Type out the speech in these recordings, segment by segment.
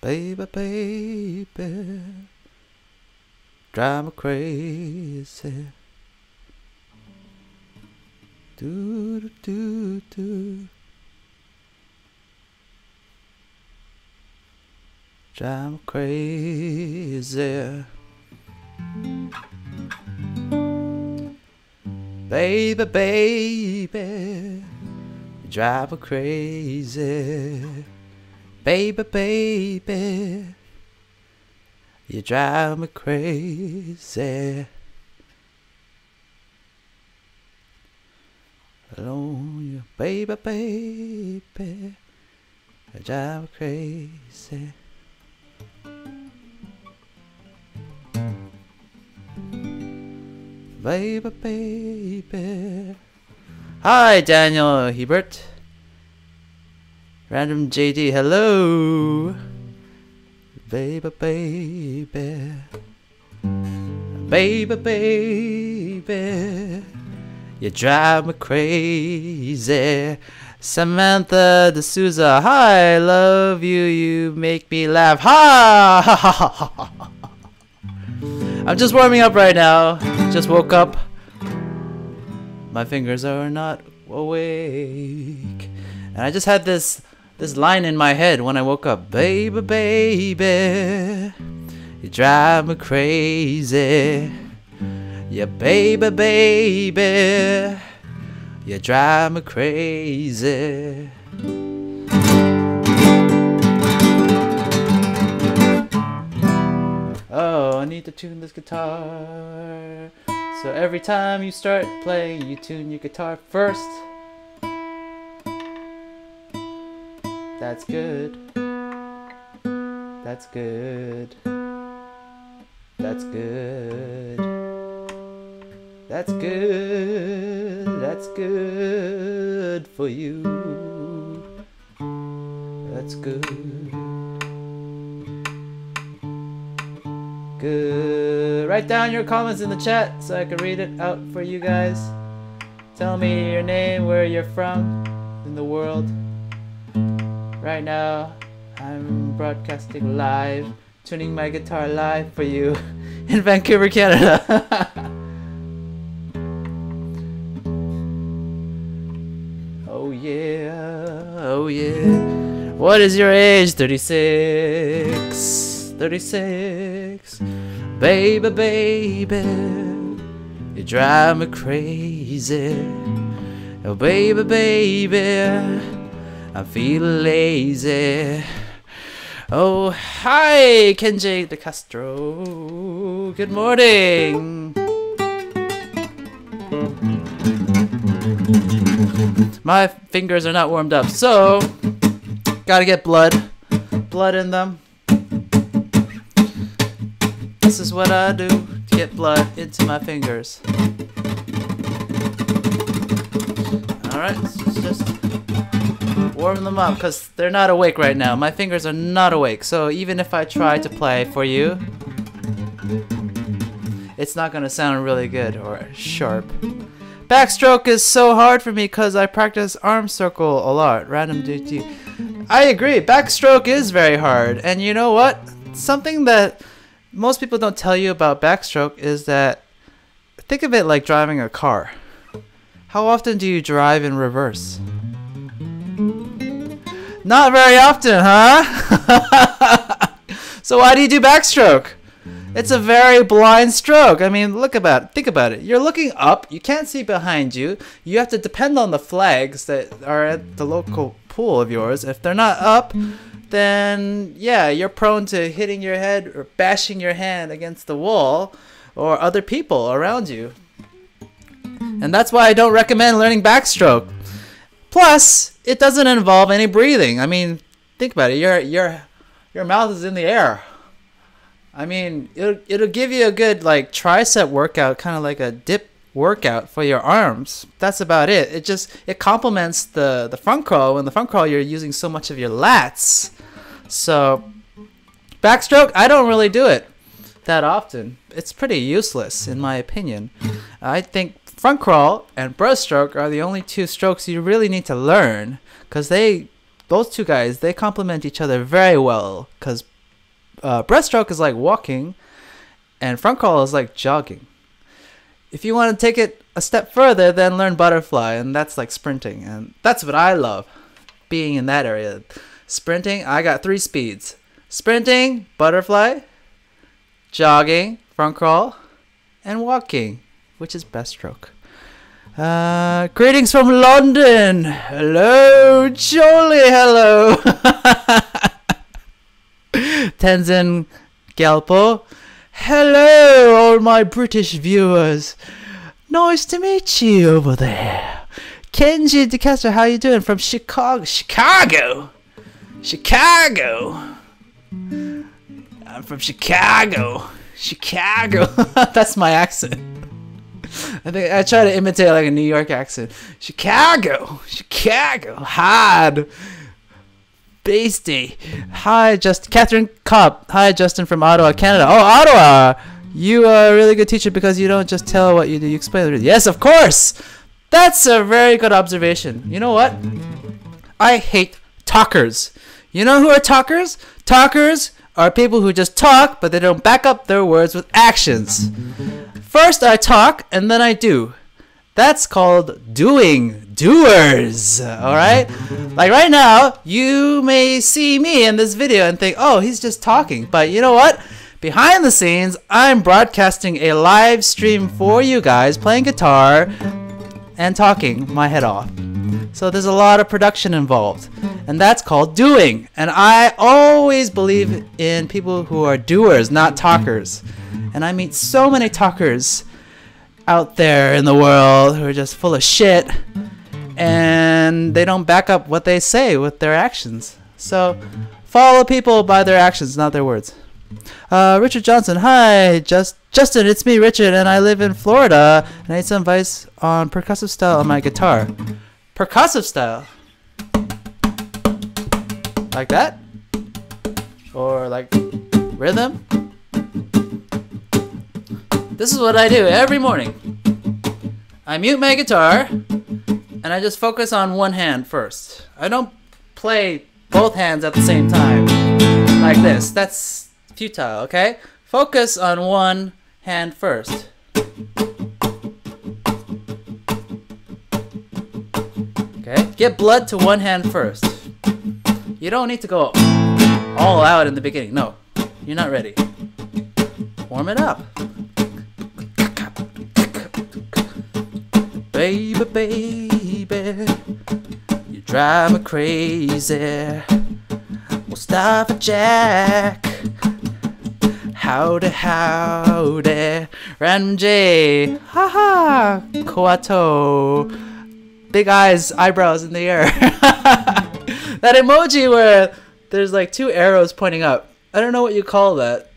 Baby, baby, drive me crazy. Do do do do. Drive me crazy. Baby, baby, you drive me crazy. Baby, baby, you drive me crazy. Alone, you baby, baby, you drive me crazy. Baby, baby. Hi, Daniel Hebert. Random JD, hello. Baby, baby. Baby, baby. You drive me crazy. Samantha D'Souza, hi, love you, you make me laugh. Ha ha ha ha ha. I'm just warming up right now. Just woke up. My fingers are not awake. And I just had this line in my head when I woke up. Baby, baby, you drive me crazy. Yeah, baby, baby, you drive me crazy. Oh, I need to tune this guitar. So every time you start playing, you tune your guitar first. That's good. That's good. That's good. That's good. That's good for you. That's good. Good. Write down your comments in the chat so I can read it out for you guys. Tell me your name, where you're from in the world. Right now, I'm broadcasting live, tuning my guitar live for you in Vancouver, Canada. Oh yeah, oh yeah. What is your age? 36. 36. Baby, baby, you drive me crazy. Oh baby, baby, I feel lazy. Oh, hi, Kenji De Castro. Good morning. My fingers are not warmed up, so gotta get blood in them. This is what I do to get blood into my fingers. Alright, just warm them up because they're not awake right now. My fingers are not awake, so even if I try to play for you, it's not gonna sound really good or sharp. Backstroke is so hard for me because I practice arm circle a lot. Random DT. I agree, backstroke is very hard, and you know what? Something that most people don't tell you about backstroke is that, think of it like driving a car. How often do you drive in reverse? Not very often, huh? So why do you do backstroke? It's a very blind stroke. I mean, think about it. You're looking up, you can't see behind you. You have to depend on the flags that are at the local pool of yours. If they're not up, then yeah, you're prone to hitting your head or bashing your hand against the wall or other people around you. And that's why I don't recommend learning backstroke. Plus, it doesn't involve any breathing. I mean, think about it. Your mouth is in the air. I mean, it'll give you a good like tricep workout, kind of like a dip workout for your arms. That's about it. It complements the front crawl. In the front crawl, you're using so much of your lats. So backstroke, I don't really do it that often. It's pretty useless in my opinion. I think front crawl and breaststroke are the only two strokes you really need to learn, because those two guys, they complement each other very well, because breaststroke is like walking, and front crawl is like jogging. If you want to take it a step further, then learn butterfly, and that's like sprinting, and that's what I love, being in that area. Sprinting, I got 3 speeds: sprinting, butterfly, jogging, front crawl, and walking, which is breaststroke. Greetings from London. Hello, Jolie. Hello. Tenzin Galpo. Hello, all my British viewers. Nice to meet you over there. Kenji DeCastro, how you doing? From Chicago. Chicago. I'm from Chicago. That's my accent. I think I try to imitate like a New York accent. Chicago. Hard. Beastie. Hi, Catherine Cobb. Hi, Justin from Ottawa, Canada. Oh, Ottawa. You are a really good teacher because you don't just tell what you do. You explain it. Yes, of course. That's a very good observation. You know what? I hate talkers. You know who are talkers? Talkers are people who just talk, but they don't back up their words with actions. First I talk, and then I do. That's called doing. Doers. Alright? Like right now, you may see me in this video and think, oh, he's just talking. But you know what? Behind the scenes, I'm broadcasting a live stream for you guys, playing guitar and talking my head off. So there's a lot of production involved. And that's called doing. And I always believe in people who are doers, not talkers. And I meet so many talkers out there in the world who are just full of shit, and they don't back up what they say with their actions. So follow people by their actions, not their words. Richard Johnson, hi, Justin, it's me, Richard, and I live in Florida, and I need some advice on percussive style on my guitar. Percussive style? Like that? Or like rhythm? This is what I do every morning. I mute my guitar, and I just focus on one hand first. I don't play both hands at the same time, like this. That's futile, okay? Focus on one hand first. Okay? Get blood to one hand first. You don't need to go all out in the beginning. No, you're not ready. Warm it up. Baby, baby, you drive me crazy. Mustafa Jack, howdy, howdy. Random J, haha, Koato. Big eyes, eyebrows in the air. That emoji where there's like 2 arrows pointing up. I don't know what you call that.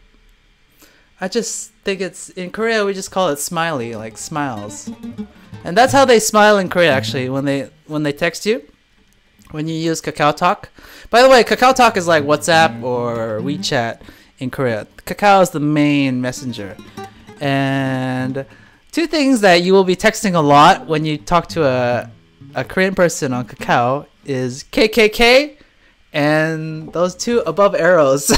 I just think it's, in Korea we just call it smiley, like smiles. And that's how they smile in Korea, actually, when they text you, when you use KakaoTalk. By the way, KakaoTalk is like WhatsApp or WeChat in Korea. Kakao is the main messenger. And 2 things that you will be texting a lot when you talk to a Korean person on Kakao is KKK and those 2 above arrows.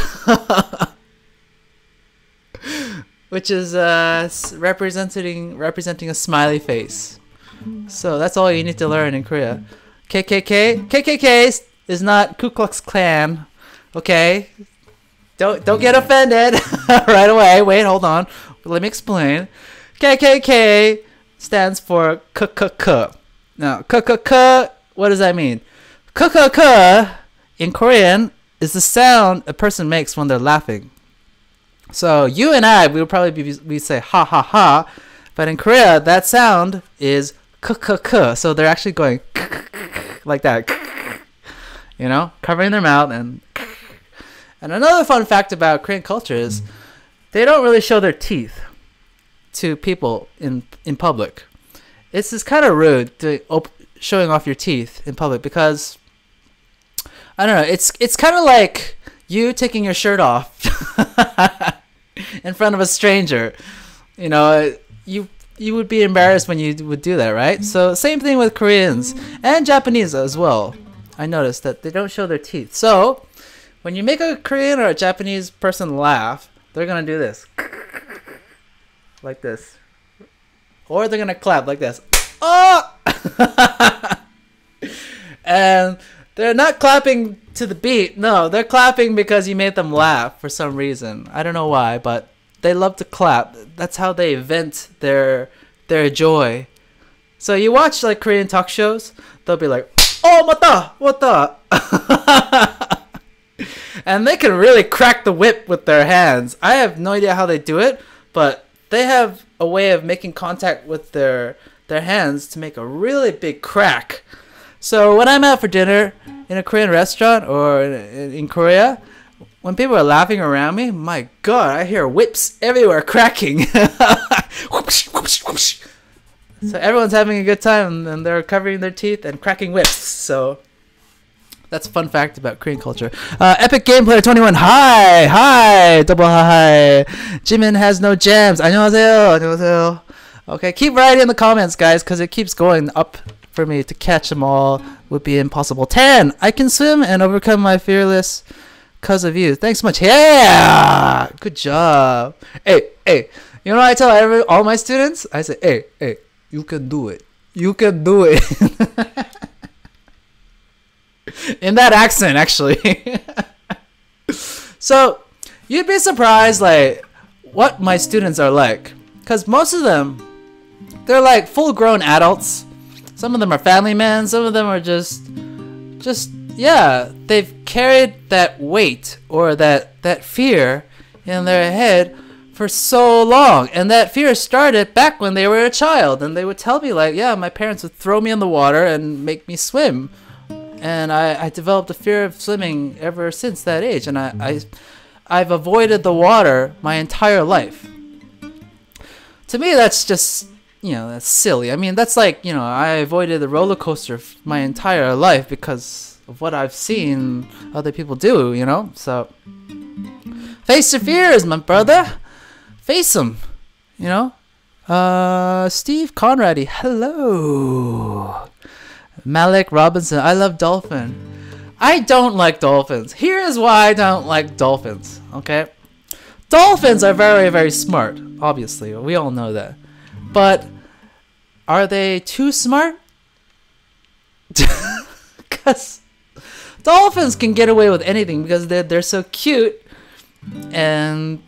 Which is representing a smiley face. So that's all you need to learn in Korea. KKK? KKK is not Ku Klux Klan. Okay? Don't get offended right away. Wait, hold on. Let me explain. KKK stands for KKK. Now, KKK, what does that mean? KKK in Korean is the sound a person makes when they're laughing. So you and I, we would probably we say ha ha ha, but in Korea that sound is k k k. So they're actually going like that, you know, covering their mouth and. And another fun fact about Korean culture is they don't really show their teeth to people in public. It's just kind of rude to showing off your teeth in public because I don't know. It's kind of like you taking your shirt off in front of a stranger. You know, you would be embarrassed when you would do that, right? So same thing with Koreans and Japanese as well. I noticed that they don't show their teeth. So when you make a Korean or a Japanese person laugh, they're gonna do this, like this, or they're gonna clap like this. Oh! And they're not clapping to the beat. No, they're clapping because you made them laugh for some reason. I don't know why, but they love to clap. That's how they vent their joy. So you watch like Korean talk shows, they'll be like, "Oh, mata, wata," and they can really crack the whip with their hands. I have no idea how they do it, but they have a way of making contact with their hands to make a really big crack. So when I'm out for dinner in a Korean restaurant or in Korea, when people are laughing around me, my God, I hear whips everywhere cracking. So everyone's having a good time and they're covering their teeth and cracking whips. So that's a fun fact about Korean culture. Epic Game Player 21. Hi, double hi. Jimin has no jams. 안녕하세요. Okay, keep writing in the comments, guys, because it keeps going up. For me to catch them all would be impossible. 10. I can swim and overcome my fearless because of you. Thanks so much. Yeah, good job. Hey, you know what I tell all my students? I say, hey, you can do it. You can do it. In that accent, actually. So you'd be surprised, like, what my students are like, because most of them, they're like full-grown adults. Some of them are family men, some of them are just yeah, they've carried that weight or that fear in their head for so long. And that fear started back when they were a child, and they would tell me like, yeah, my parents would throw me in the water and make me swim. And I developed a fear of swimming ever since that age, and I've avoided the water my entire life. To me, that's just, you know, that's silly. I mean, that's like, you know, I avoided the roller coaster my entire life because of what I've seen other people do, you know? So, face your fears, my brother. Face them, you know? Steve Conrady, hello. Malik Robinson, I love dolphin. I don't like dolphins. Here's why I don't like dolphins, okay? Dolphins are very, very smart, obviously. We all know that. But are they too smart? Because dolphins can get away with anything because they're so cute, and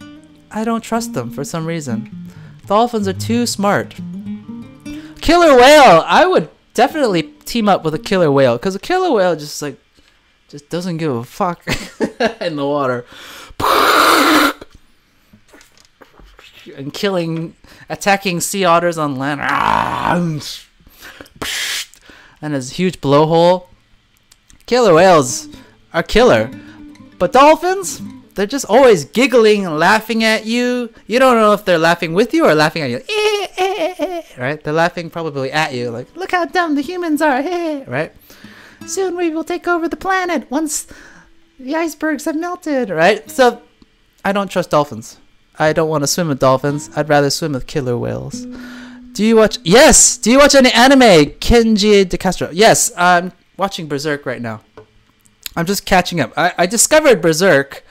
I don't trust them for some reason. Dolphins are too smart. Killer whale, I would definitely team up with a killer whale, because a killer whale just doesn't give a fuck in the water. And attacking sea otters on land. And his huge blowhole. Killer whales are killer. But dolphins, they're just always giggling and laughing at you. You don't know if they're laughing with you or laughing at you. Right? They're laughing probably at you. Like, look how dumb the humans are. Right? Soon we will take over the planet once the icebergs have melted. Right? So, I don't trust dolphins. I don't want to swim with dolphins. I'd rather swim with killer whales. Do you watch... Yes! Do you watch any anime? Kenji De Castro. Yes, I'm watching Berserk right now. I'm just catching up. I discovered Berserk,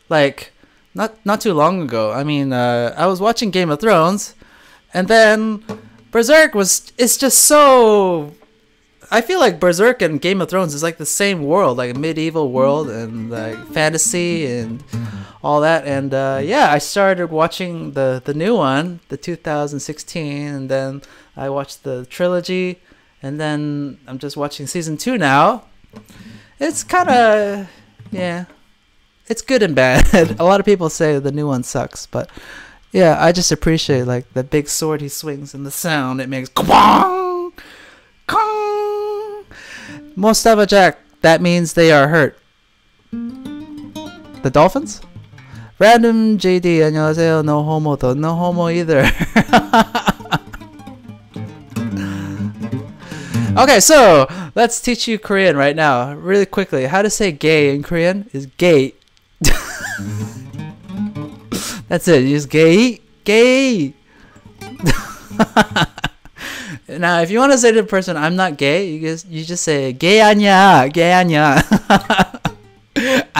like, not too long ago. I mean, I was watching Game of Thrones, and then Berserk it's just so... I feel like Berserk and Game of Thrones is like the same world, like a medieval world, and like fantasy and all that. And yeah, I started watching the new one, the 2016, and then I watched the trilogy, and then I'm just watching season 2 now. It's kind of, yeah, it's good and bad. A lot of people say the new one sucks, but yeah, I just appreciate like the big sword he swings and the sound it makes. Kong, kong. Mustafa Jack, that means they are hurt. The dolphins? Random JD, 안녕하세요. No homo though. No homo either. Okay, so let's teach you Korean right now, really quickly. How to say gay in Korean is gay. That's it. You just gay, gay. Now, if you want to say to the person, "I'm not gay," you just say "gay 아니야, gay 아니야."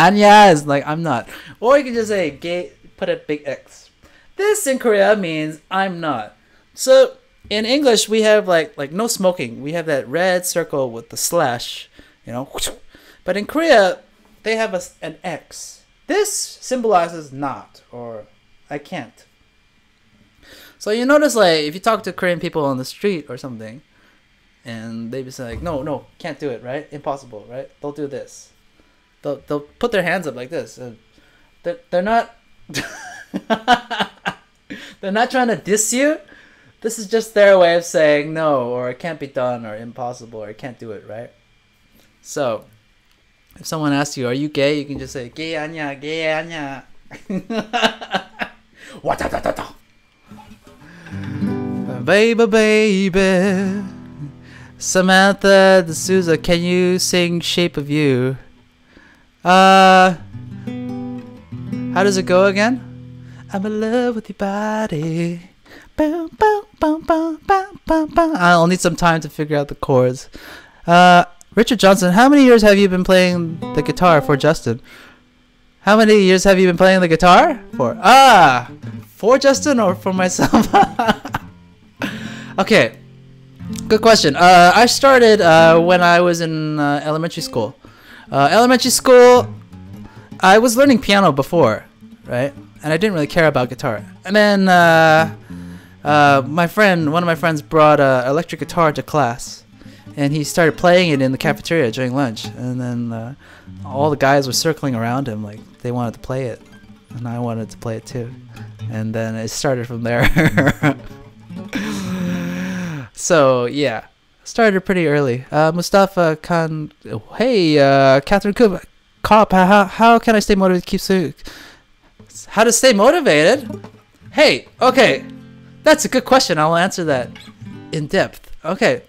Anya is like I'm not. Or you can just say gay, put a big X. This in Korea means I'm not. So in English we have like no smoking. We have that red circle with the slash, you know. But in Korea they have an X. This symbolizes not or I can't. So you notice like if you talk to Korean people on the street or something, and they be like, no, can't do it, right? Impossible, right? They'll do this. They'll put their hands up like this. They're not they're not trying to diss you. This is just their way of saying no, or it can't be done, or impossible, or I can't do it, right? So if someone asks you, are you gay? You can just say, gay 아니야, gay 아니야. Baby. Samantha D'Souza, can you sing Shape of You? How does it go again? I'm in love with your body. Boom, boom, boom, boom, boom, boom, boom. I'll need some time to figure out the chords. Richard Johnson, how many years have you been playing the guitar for Justin? How many years have you been playing the guitar for? For Justin or for myself? Okay, good question. I started when I was in elementary school. Elementary school, I was learning piano before, right? And I didn't really care about guitar. And then one of my friends brought an electric guitar to class, and he started playing it in the cafeteria during lunch. And then all the guys were circling around him like they wanted to play it, and I wanted to play it too. And then it started from there. So yeah, started pretty early. Mustafa Khan, hey, Catherine Coop, Cop, how can I stay motivated? How to stay motivated? Hey, okay, that's a good question. I'll answer that in depth. Okay,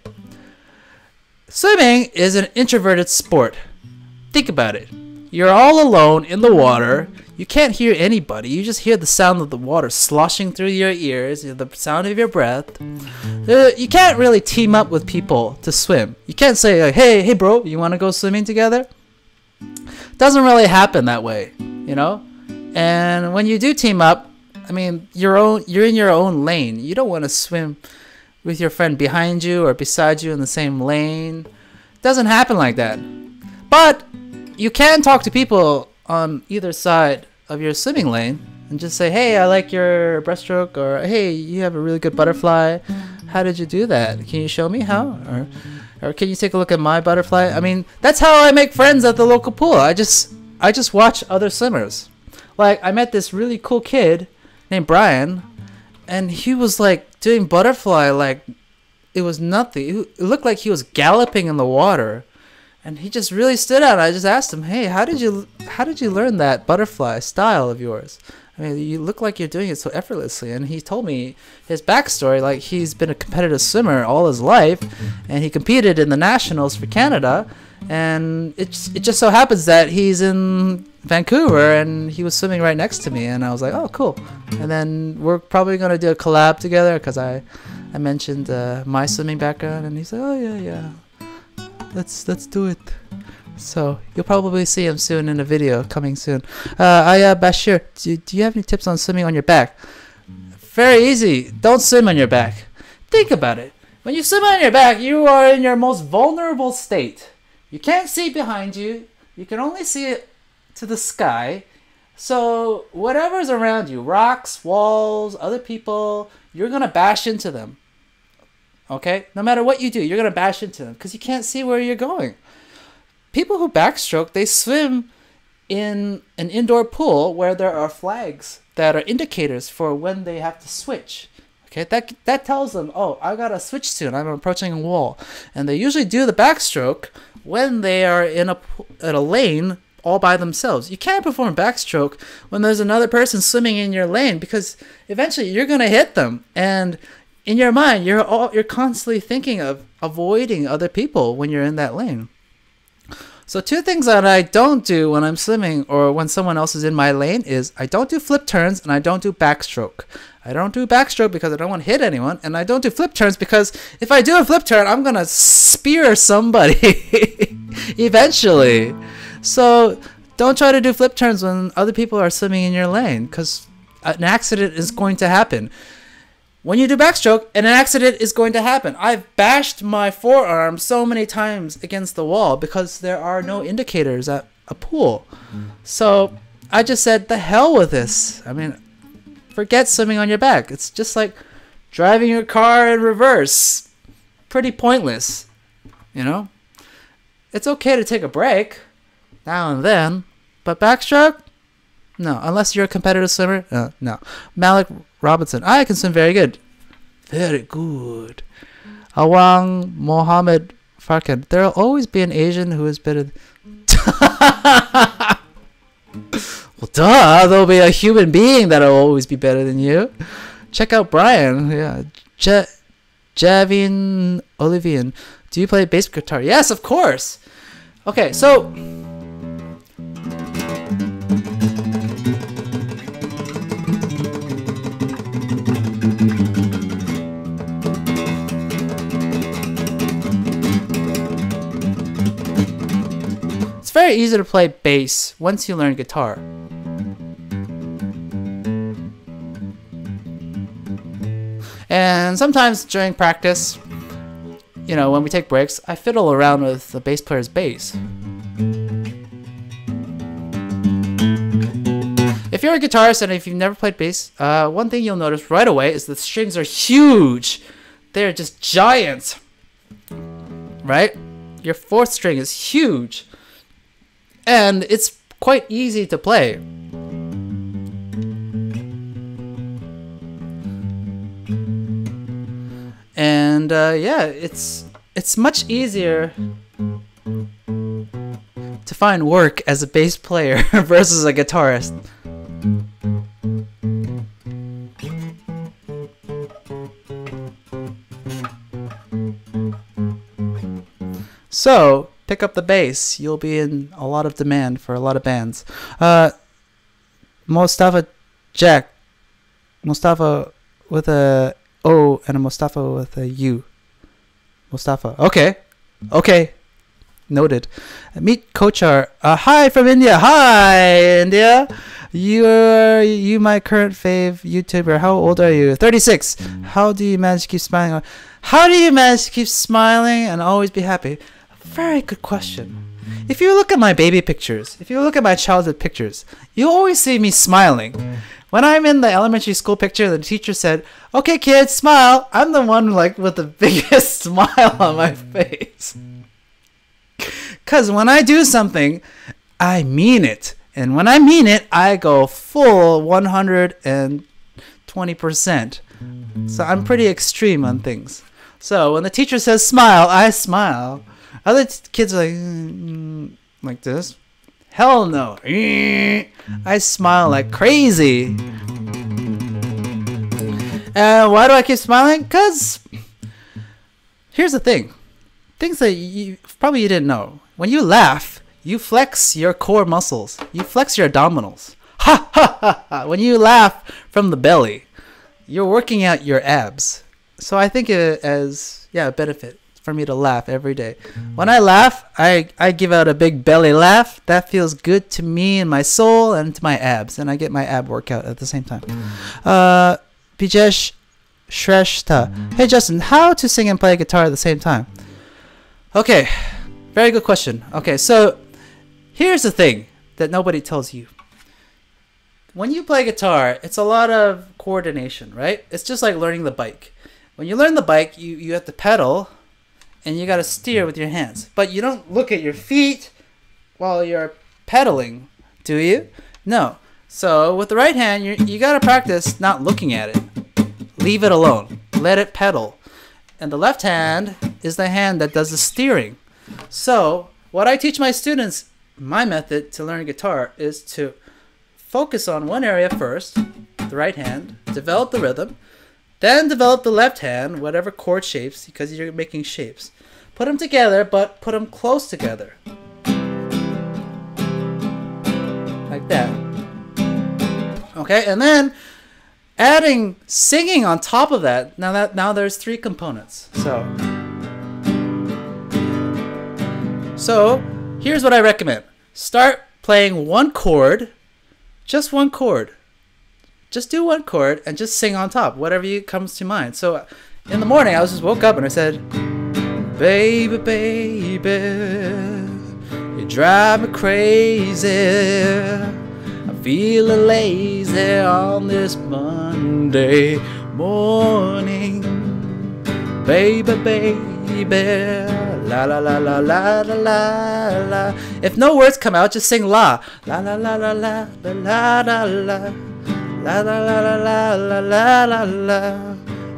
swimming is an introverted sport. Think about it. You're all alone in the water. You can't hear anybody. You just hear the sound of the water sloshing through your ears, the sound of your breath. You can't really team up with people to swim. You can't say, like, hey bro, you want to go swimming together? Doesn't really happen that way, you know? And when you do team up, I mean, you're in your own lane. You don't want to swim with your friend behind you or beside you in the same lane. Doesn't happen like that. But you can talk to people on either side of your swimming lane and just say, hey, I like your breaststroke, or hey, you have a really good butterfly. How did you do that? Can you show me how? Or can you take a look at my butterfly? I mean, that's how I make friends at the local pool. I just watch other swimmers. Like, I met this really cool kid named Brian, and he was like doing butterfly like it was nothing. It looked like he was galloping in the water. And he just really stood out. I just asked him, hey, how did you learn that butterfly style of yours? I mean, you look like you're doing it so effortlessly. And he told me his backstory, like he's been a competitive swimmer all his life, and he competed in the nationals for Canada. And it just so happens that he's in Vancouver, and he was swimming right next to me. And I was like, oh, cool. And then we're probably going to do a collab together because I mentioned my swimming background, and he's like, oh, yeah. Let's do it. So you'll probably see him soon in a video coming soon. Bashir, do you have any tips on swimming on your back? Very easy. Don't swim on your back. Think about it. When you swim on your back, you are in your most vulnerable state. You can't see behind you. You can only see it to the sky. So whatever's around you, rocks, walls, other people, you're gonna bash into them. Okay? No matter what you do, you're going to bash into them because you can't see where you're going. People who backstroke, they swim in an indoor pool where there are flags that are indicators for when they have to switch. Okay? That tells them, oh, I got to switch soon. I'm approaching a wall. And they usually do the backstroke when they are in a lane all by themselves. You can't perform backstroke when there's another person swimming in your lane because eventually you're going to hit them. And in your mind, you're constantly thinking of avoiding other people when you're in that lane. So 2 things that I don't do when I'm swimming or when someone else is in my lane is I don't do flip turns and I don't do backstroke. I don't do backstroke because I don't want to hit anyone, and I don't do flip turns because if I do a flip turn, I'm going to spear somebody eventually. So Don't try to do flip turns when other people are swimming in your lane, because an accident is going to happen. When you do backstroke, an accident is going to happen. I've bashed my forearm so many times against the wall because there are no indicators at a pool. So I just said, the hell with this. I mean, forget swimming on your back. It's just like driving your car in reverse. Pretty pointless, you know? It's okay to take a break now and then, but backstroke? No, unless you're a competitive swimmer. No. Malik Robinson. I can swim very good. Very good. Awang Mohammed Farkan. There'll always be an Asian who is better. Well, duh. There'll be a human being that'll always be better than you. Check out Brian. Yeah. Javin Olivian. Do you play bass guitar? Yes, of course. Okay, so it's very easy to play bass once you learn guitar. And sometimes during practice, you know, when we take breaks, I fiddle around with the bass player's bass. If you're a guitarist and if you've never played bass, one thing you'll notice right away is the strings are huge. They're just giants, right? Your fourth string is huge. And it's quite easy to play. And yeah, it's much easier to find work as a bass player versus a guitarist. So pick up the bass. You'll be in a lot of demand for a lot of bands. Mustafa Jack. Mustafa with a O and a Mustafa with a U. Mustafa. Okay. Okay. Noted. Meet Kochar. Hi from India. Hi, India. You my current fave YouTuber. How old are you? 36. How do you manage to keep smiling? How do you manage to keep smiling and always be happy? Very good question. If you look at my baby pictures, if you look at my childhood pictures, you always see me smiling. When I'm in the elementary school picture, the teacher said, "Okay, kids, smile." I'm the one like with the biggest smile on my face. Cause when I do something, I mean it. And when I mean it, I go full 120%. So I'm pretty extreme on things. So when the teacher says smile, I smile. Other kids are like this. Hell no. I smile like crazy. Why do I keep smiling? Cause here's the thing. Things that you didn't know. When you laugh, you flex your core muscles. You flex your abdominals. Ha ha ha ha. When you laugh from the belly, you're working out your abs. So I think it as a benefit for me to laugh every day. When I laugh, I give out a big belly laugh. That feels good to me and my soul and to my abs. And I get my ab workout at the same time. Bijesh Shrestha. Hey Justin, how to sing and play guitar at the same time? Okay, very good question. Okay, so here's the thing that nobody tells you. When you play guitar, it's a lot of coordination, right? It's just like learning the bike. When you learn the bike, you have to pedal and you got to steer with your hands. But you don't look at your feet while you're pedaling, do you? No. So with the right hand, you got to practice not looking at it. Leave it alone. Let it pedal. And the left hand is the hand that does the steering. So what I teach my students, my method to learn guitar is to focus on one area first, the right hand, develop the rhythm, then develop the left hand, whatever chord shapes, because you're making shapes. Put them together, but put them close together. Like that. Okay, and then adding singing on top of that. Now there's three components. So here's what I recommend. Start playing one chord, just one chord. Just do one chord and just sing on top, whatever comes to mind. So in the morning, I just woke up and I said, baby, baby, you drive me crazy. I'm feeling lazy on this Monday morning. Baby, baby, la la la la la la la la. If no words come out, just sing la. La la la la la la la la la. La la la la la la la la la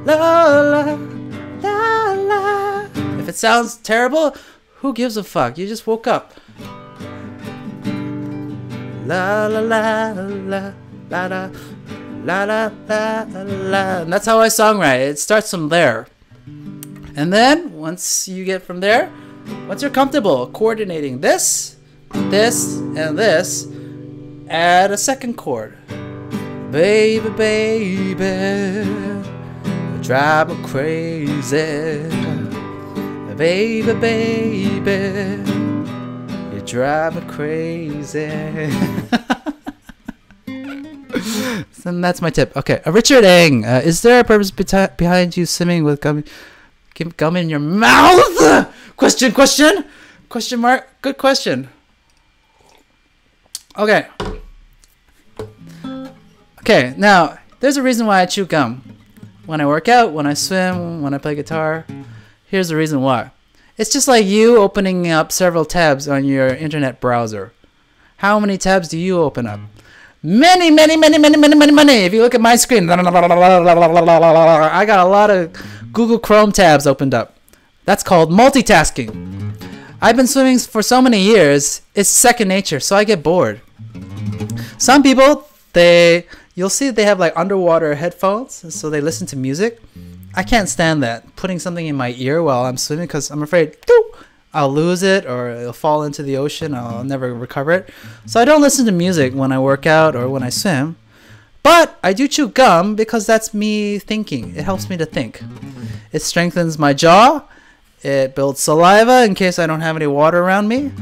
la la la. If it sounds terrible, who gives a fuck? You just woke up. La la la la la la la la la la. And that's how I songwrite. It starts from there. And then once you get from there, once you're comfortable coordinating this, this, and this, add a second chord. Baby, baby, you drive me crazy. Baby, baby, you drive me crazy. And that's my tip. Okay, Richard Ng, is there a purpose behind you swimming with gum in your mouth? Question mark. Good question. Okay. Okay, now, there's a reason why I chew gum. When I work out, when I swim, when I play guitar. Here's the reason why. It's just like you opening up several tabs on your internet browser. How many tabs do you open up? Many. If you look at my screen, I got a lot of Google Chrome tabs opened up. That's called multitasking. I've been swimming for so many years, it's second nature, so I get bored. Some people, you'll see they have like underwater headphones, so they listen to music. I can't stand that, putting something in my ear while I'm swimming, because I'm afraid I'll lose it or it'll fall into the ocean. I'll never recover it. So I don't listen to music when I work out or when I swim. But I do chew gum because that's me thinking. It helps me to think. It strengthens my jaw. It builds saliva in case I don't have any water around me.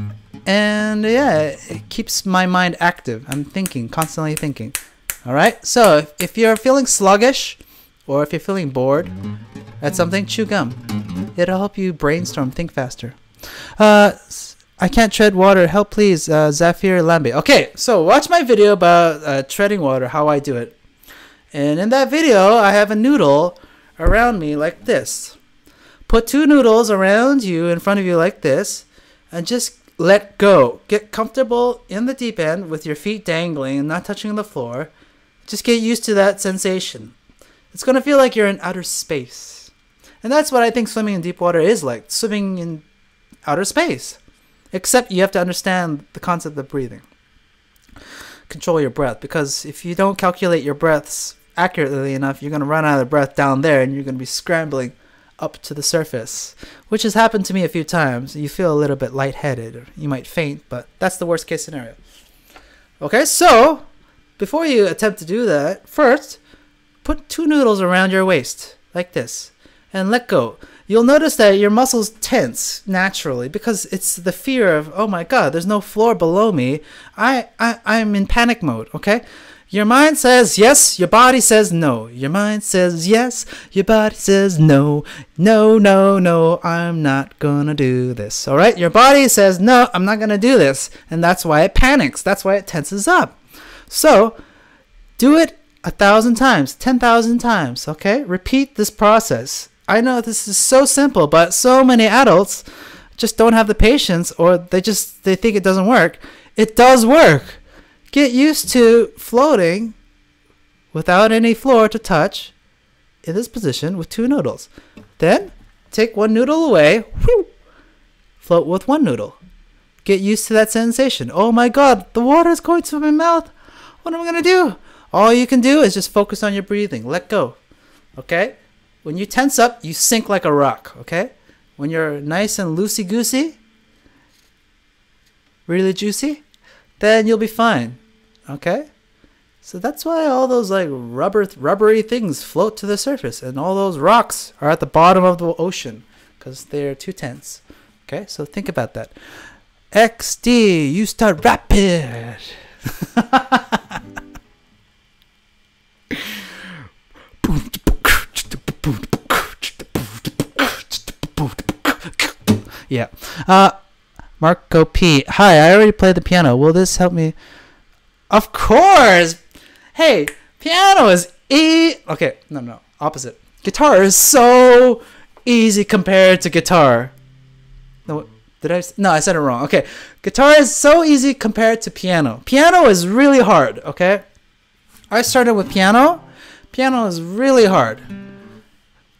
And yeah, it keeps my mind active. I'm thinking, constantly thinking. Alright, so if you're feeling sluggish or if you're feeling bored at something, chew gum. It'll help you brainstorm, think faster. I can't tread water. Help please, Zafir Lambe. Okay, so watch my video about treading water, how I do it. And in that video, I have a noodle around me like this. Put 2 noodles around you, in front of you like this, and just let go. Get comfortable in the deep end with your feet dangling and not touching the floor. Just get used to that sensation. It's going to feel like you're in outer space. And that's what I think swimming in deep water is like. Swimming in outer space. Except you have to understand the concept of breathing. Control your breath. Because if you don't calculate your breaths accurately enough, you're going to run out of breath down there and you're going to be scrambling up to the surface. Which has happened to me a few times. You feel a little bit lightheaded. Or you might faint, but that's the worst case scenario. Okay, so before you attempt to do that, first, put 2 noodles around your waist. Like this. And let go. You'll notice that your muscles tense naturally because it's the fear of, oh my god, there's no floor below me. I'm in panic mode, okay? Your mind says yes, your body says no. Your mind says yes, your body says no. No, no, no, I'm not gonna do this, alright? Your body says no, I'm not gonna do this. And that's why it panics. That's why it tenses up. So, do it 1,000 times, 10,000 times, okay? Repeat this process. I know this is so simple, but so many adults just don't have the patience, or they think it doesn't work. It does work. Get used to floating without any floor to touch in this position with 2 noodles. Then take 1 noodle away. Whew, float with 1 noodle. Get used to that sensation. Oh my god, the water is going to my mouth. What am I going to do? All you can do is just focus on your breathing. Let go. Okay? When you tense up, you sink like a rock, okay? When you're nice and loosey-goosey, really juicy, then you'll be fine, okay? So that's why all those like rubbery things float to the surface, and all those rocks are at the bottom of the ocean because they're too tense, okay? So think about that. XD, you start rapid. Yeah. Marco P. Hi, I already played the piano. Will this help me? Of course. Hey, piano is okay, no, opposite. Guitar is so easy compared to guitar. No, no, I said it wrong. Okay, guitar is so easy compared to piano. Piano is really hard, okay? I started with piano. Piano is really hard.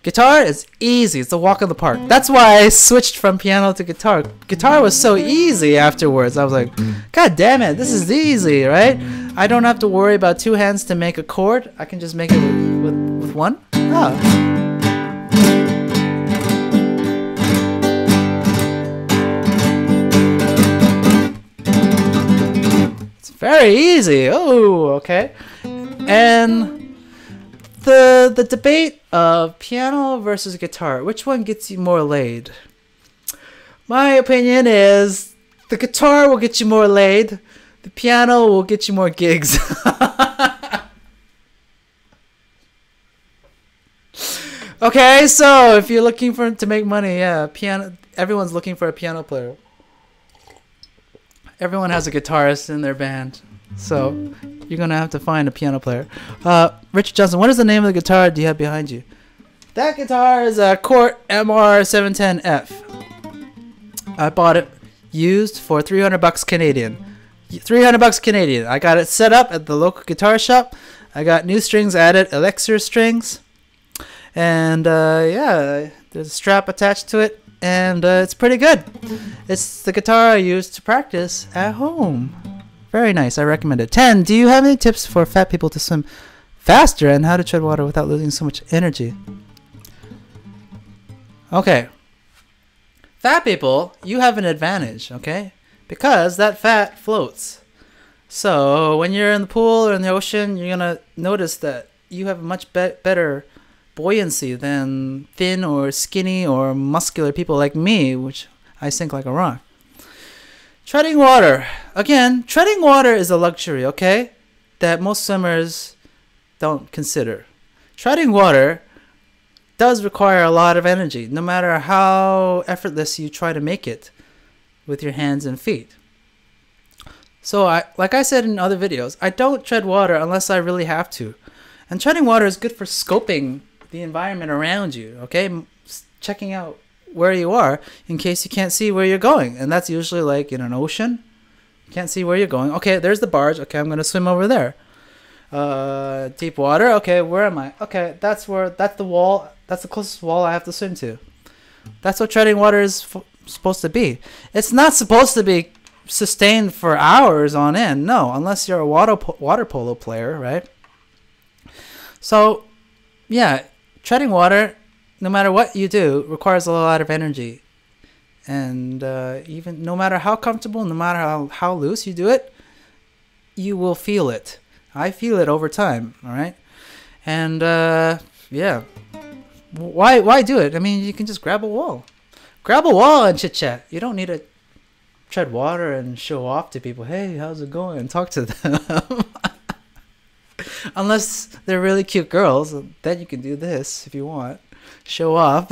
Guitar is easy. It's a walk in the park. That's why I switched from piano to guitar. Guitar was so easy afterwards. I was like, God damn it, this is easy, right? I don't have to worry about two hands to make a chord. I can just make it with one. Oh. It's very easy. Oh, okay. And the debate of piano versus guitar, which one gets you more laid? My opinion is the guitar will get you more laid, the piano will get you more gigs. Okay, so if you're looking to make money, yeah, piano. Everyone's looking for a piano player. Everyone has a guitarist in their band, so you're gonna have to find a piano player. Richard Johnson, what is the name of the guitar do you have behind you? That guitar is a Cort MR710F. I bought it used for $300 Canadian. $300 Canadian. I got it set up at the local guitar shop. I got new strings added, Elixir strings, and yeah, there's a strap attached to it, and it's pretty good. It's the guitar I use to practice at home. Very nice. I recommend it. 10. Do you have any tips for fat people to swim faster and how to tread water without losing so much energy? Okay. Fat people, you have an advantage, okay? Because that fat floats. So when you're in the pool or in the ocean, you're going to notice that you have a much better buoyancy than thin or skinny or muscular people like me, which I sink like a rock. Treading water. Again, treading water is a luxury, okay? That most swimmers don't consider. Treading water does require a lot of energy, no matter how effortless you try to make it with your hands and feet. So, like I said in other videos, I don't tread water unless I really have to. And treading water is good for scoping the environment around you, okay? Checking out where you are in case you can't see where you're going, and that's usually like in an ocean. You can't see where you're going. Okay, there's the barge. Okay, I'm gonna swim over there. Deep water. Okay, where am I? Okay, that's the wall. That's the closest wall I have to swim to. That's what treading water is supposed to be. It's not supposed to be sustained for hours on end. No, unless you're a water polo player, right? So, yeah, treading water, no matter what you do, requires a lot of energy. And even no matter how comfortable, no matter how loose you do it, you will feel it. I feel it over time, all right? And yeah, why do it? I mean, you can just grab a wall. Grab a wall and chit-chat. You don't need to tread water and show off to people. Hey, how's it going? And talk to them. Unless they're really cute girls, then you can do this if you want. Show off.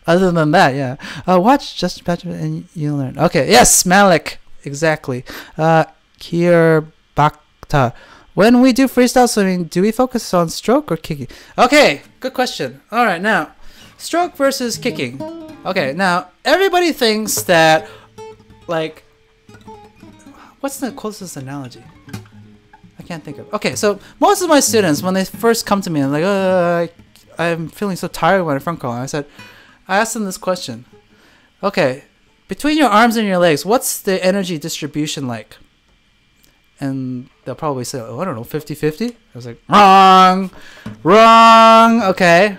Other than that, yeah. Watch Justin Patrick and you'll learn. Okay, yes, Malik. Exactly. Kier Bakta. When we do freestyle swimming, do we focus on stroke or kicking? Okay, good question. All right, now, stroke versus kicking. Okay, now, everybody thinks that, like, what's the closest analogy? I can't think of. Okay, so most of my students, when they first come to me, and like, I'm feeling so tired when I front crawl. I asked them this question. Okay, between your arms and your legs, what's the energy distribution like? And they'll probably say, oh, I don't know, 50-50? I was like, wrong! Wrong! Okay.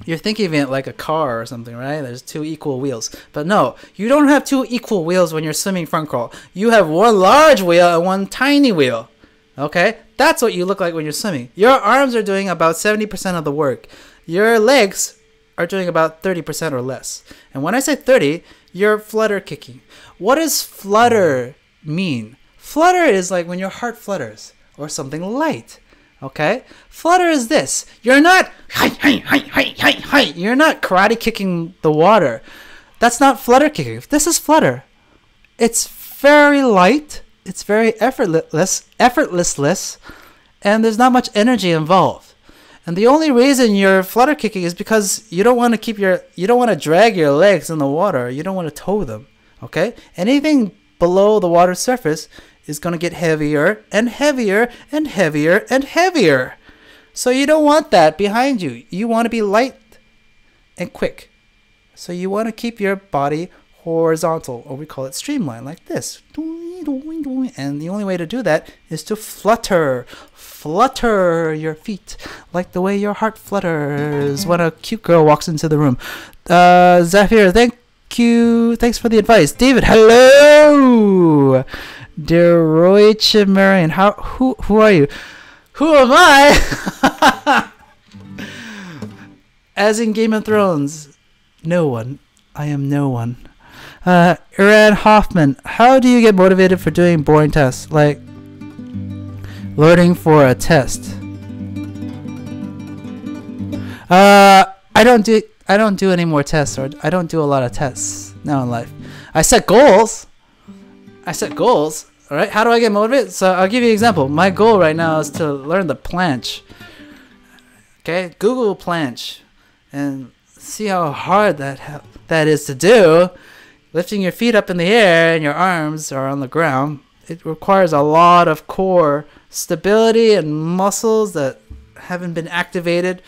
You're thinking of it like a car or something, right? There's two equal wheels. But no, you don't have two equal wheels when you're swimming front crawl. You have one large wheel and one tiny wheel. Okay? That's what you look like when you're swimming. Your arms are doing about 70% of the work. Your legs are doing about 30% or less. And when I say 30, you're flutter kicking. What does flutter mean? Flutter is like when your heart flutters or something light. Okay? Flutter is this. You're not you're not karate kicking the water. That's not flutter kicking. This is flutter. It's very light. It's very effortless, and there's not much energy involved. And the only reason you're flutter kicking is because you don't want to drag your legs in the water. You don't want to tow them. Okay? Anything below the water surface is going to get heavier and heavier and heavier and heavier. So you don't want that behind you. You want to be light and quick. So you want to keep your body horizontal, or we call it streamline, like this. And the only way to do that is to flutter. Flutter your feet like the way your heart flutters when a cute girl walks into the room. Zafir, thank you. Thanks for the advice. David, hello. Deroich Marion, who are you? Who am I? As in Game of Thrones, no one. I am no one. Iran Hoffman, how do you get motivated for doing boring tests, like learning for a test? I don't do any more tests, or I don't do a lot of tests now in life. I set goals. All right, how do I get motivated? So I'll give you an example. My goal right now is to learn the planche. Okay, Google planche and see how hard that is to do. Lifting your feet up in the air and your arms are on the ground. It requires a lot of core stability and muscles that haven't been activated,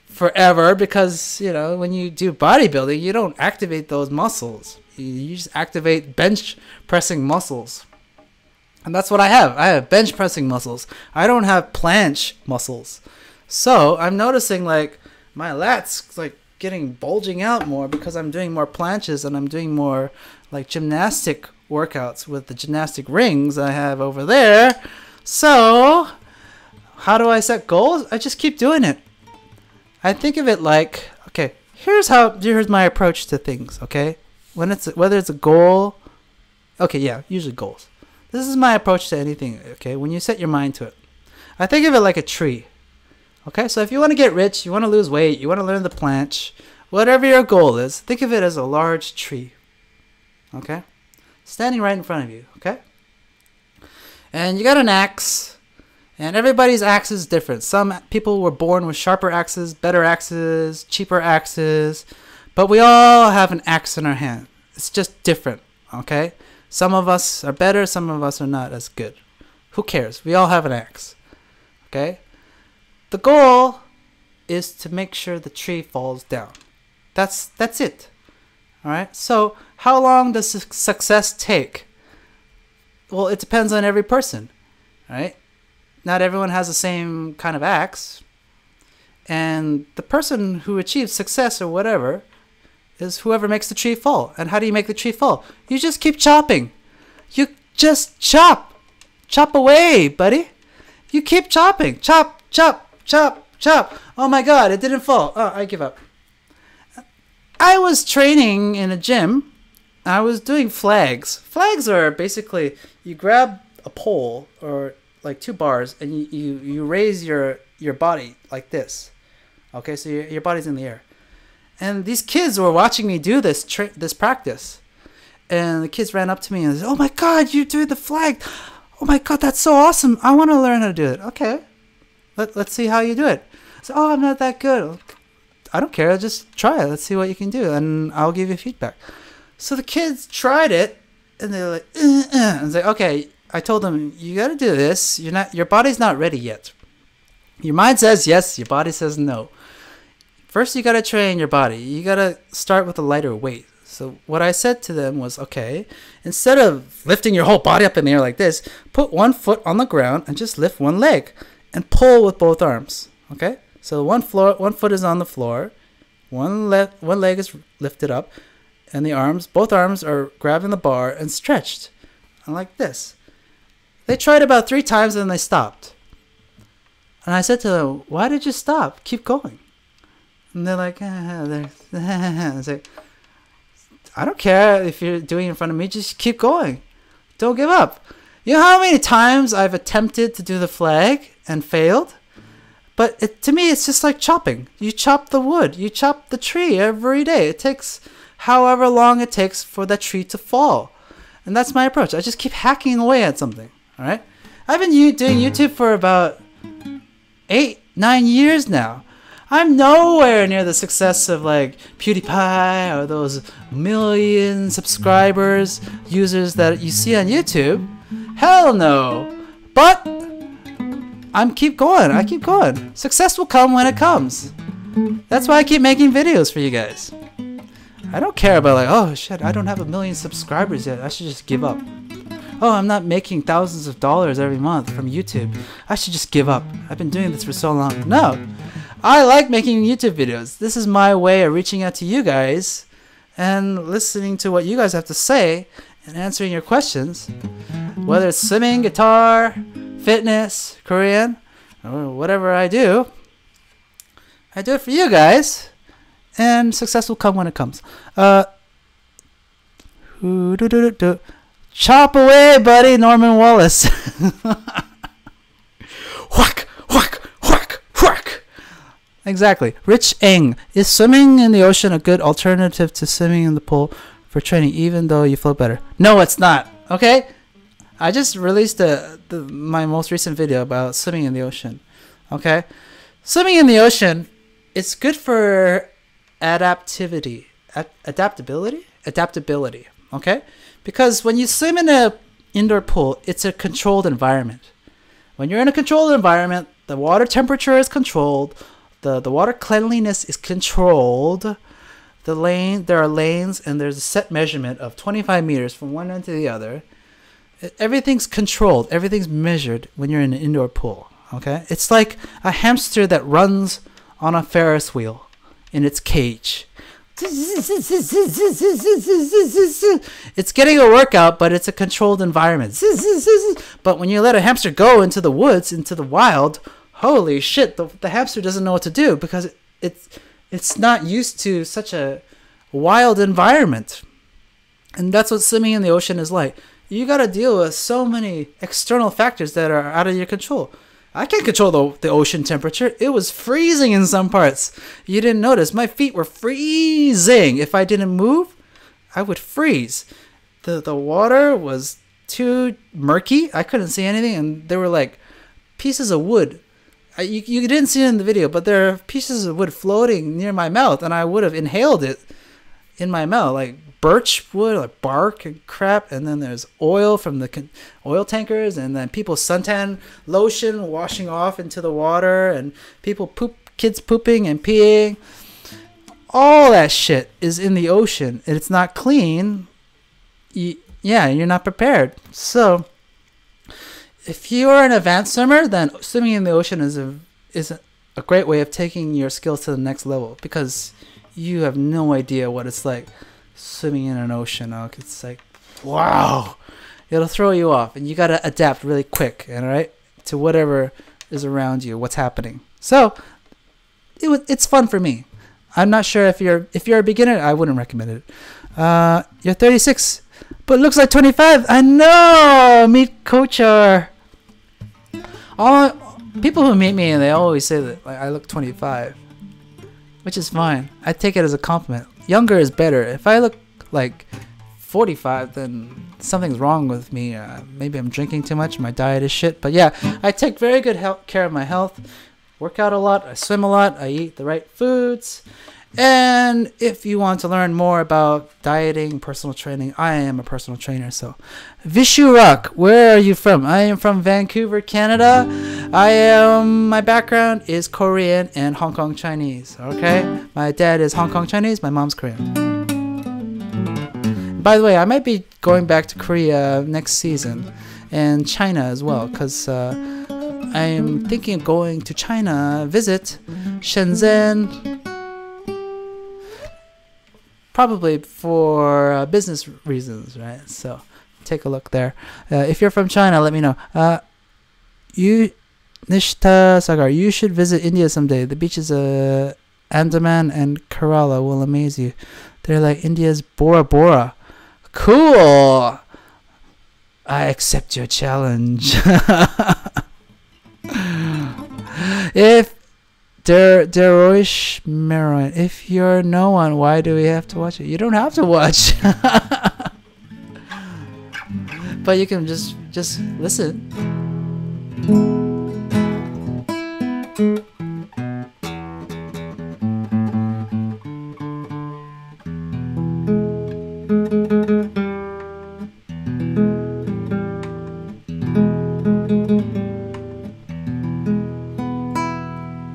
forever, because, when you do bodybuilding, you don't activate those muscles. You just activate bench pressing muscles. And that's what I have. I have bench pressing muscles. I don't have planche muscles. So I'm noticing like my lats like getting bulging out more because I'm doing more planches and I'm doing more like gymnastic workouts with the gymnastic rings I have over there. So how do I set goals? I just keep doing it. I think of it like, okay, here's my approach to things, okay? Whether it's a goal, okay, yeah, usually goals. This is my approach to anything, okay? When you set your mind to it, I think of it like a tree. Okay, so if you want to get rich, you want to lose weight, you want to learn the planche, whatever your goal is, think of it as a large tree. Okay? Standing right in front of you, okay? And you got an axe, and everybody's axe is different. Some people were born with sharper axes, better axes, cheaper axes, but we all have an axe in our hand. It's just different, okay? Some of us are better, some of us are not as good. Who cares? We all have an axe, okay? The goal is to make sure the tree falls down. That's it. All right. So how long does success take? Well, it depends on every person. Right? Not everyone has the same kind of axe. And the person who achieves success or whatever is whoever makes the tree fall. And how do you make the tree fall? You just keep chopping. You just chop. Chop away, buddy. You keep chopping. Chop, chop, chop, chop. Oh my God, it didn't fall. Oh, I give up. I was training in a gym. I was doing flags. Flags are basically, you grab a pole or like 2 bars and you raise your body like this. Okay, so your body's in the air. And these kids were watching me do this practice. And the kids ran up to me and said, "Oh my God, you're doing the flag. Oh my God, that's so awesome. I want to learn how to do it." Okay, let's see how you do it. So, "Oh, I'm not that good." I don't care. Just try it. Let's see what you can do, and I'll give you feedback. So the kids tried it, and they're like, And it's like, okay. I told them, you got to do this. Your body's not ready yet. Your mind says yes. Your body says no. First, you got to train your body. You got to start with a lighter weight. So what I said to them was, okay, instead of lifting your whole body up in the air like this, put 1 foot on the ground and just lift 1 leg and pull with both arms. Okay? So 1 foot is on the floor, one leg is lifted up, and both arms are grabbing the bar and stretched. And like this. They tried about 3 times and they stopped. And I said to them, "Why did you stop? Keep going." And they're like, it's like, I don't care if you're doing it in front of me. Just keep going. Don't give up. You know how many times I've attempted to do the flag and failed? But to me, it's just like chopping. You chop the wood. You chop the tree every day. It takes however long it takes for that tree to fall. And that's my approach. I just keep hacking away at something. All right? I've been doing YouTube for about 8-9 years now. I'm nowhere near the success of like PewDiePie or those million subscribers, users that you see on YouTube. Hell no. But I keep going. Success will come when it comes. That's why I keep making videos for you guys. I don't care about like, oh shit, I don't have 1 million subscribers yet. I should just give up. Oh, I'm not making thousands of dollars every month from YouTube. I should just give up. I've been doing this for so long. No. I like making YouTube videos. This is my way of reaching out to you guys and listening to what you guys have to say and answering your questions. Whether it's swimming, guitar, fitness, Korean, or whatever I do it for you guys. And success will come when it comes. Chop away, buddy, Norman Wallace. Whack, whack, whack, whack. Exactly. Rich Eng. Is swimming in the ocean a good alternative to swimming in the pool for training, even though you float better? No, it's not. Okay? I just released my most recent video about swimming in the ocean. Okay? Swimming in the ocean, it's good for adaptability. Okay? Because when you swim in an indoor pool, it's a controlled environment. When you're in a controlled environment, the water temperature is controlled. The water cleanliness is controlled. There are lanes, and there's a set measurement of 25 meters from one end to the other. Everything's controlled. Everything's measured when you're in an indoor pool. Okay? It's like a hamster that runs on a Ferris wheel in its cage. It's getting a workout, but it's a controlled environment. But when you let a hamster go into the woods, into the wild, holy shit, the hamster doesn't know what to do because it's not used to such a wild environment. And that's what swimming in the ocean is like. You got to deal with so many external factors that are out of your control. I can't control the ocean temperature. It was freezing in some parts. You didn't notice. My feet were freezing. If I didn't move, I would freeze. The water was too murky. I couldn't see anything. And there were like pieces of wood. You didn't see it in the video, but there are pieces of wood floating near my mouth. And I would have inhaled it in my mouth. Like birch wood, like bark and crap, and then there's oil from the oil tankers, and then people's suntan lotion washing off into the water, and kids pooping and peeing. All that shit is in the ocean, and it's not clean. You're not prepared. So if you're an advanced swimmer, then swimming in the ocean is a great way of taking your skills to the next level, because you have no idea what it's like swimming in an ocean. It's like, wow, it'll throw you off, and you got to adapt really quick, all right, to whatever is around you, what's happening. So it's fun for me. I'm not sure if you're a beginner, I wouldn't recommend it. You're 36, but looks like 25. I know. Meet Kochar. All people who meet me, and they always say that like, I look 25, which is fine. I take it as a compliment. Younger is better. If I look like 45, then something's wrong with me. Maybe I'm drinking too much. My diet is shit. But yeah, I take very good care of my health. Work out a lot. I swim a lot. I eat the right foods. And if you want to learn more about dieting, personal training, I am a personal trainer. So, Vishurak, where are you from? I am from Vancouver, Canada. My background is Korean and Hong Kong Chinese. Okay, my dad is Hong Kong Chinese. My mom's Korean. By the way, I might be going back to Korea next season, and China as well, because I am thinking of going to China, visit Shenzhen. Probably for business reasons, right? So take a look there. If you're from China, let me know. Nishta Sagar, you should visit India someday. The beaches Andaman and Kerala will amaze you. They're like India's Bora Bora. Cool! I accept your challenge. If Deroish Meron, if you're no one, why do we have to watch it? You don't have to watch. But you can just listen.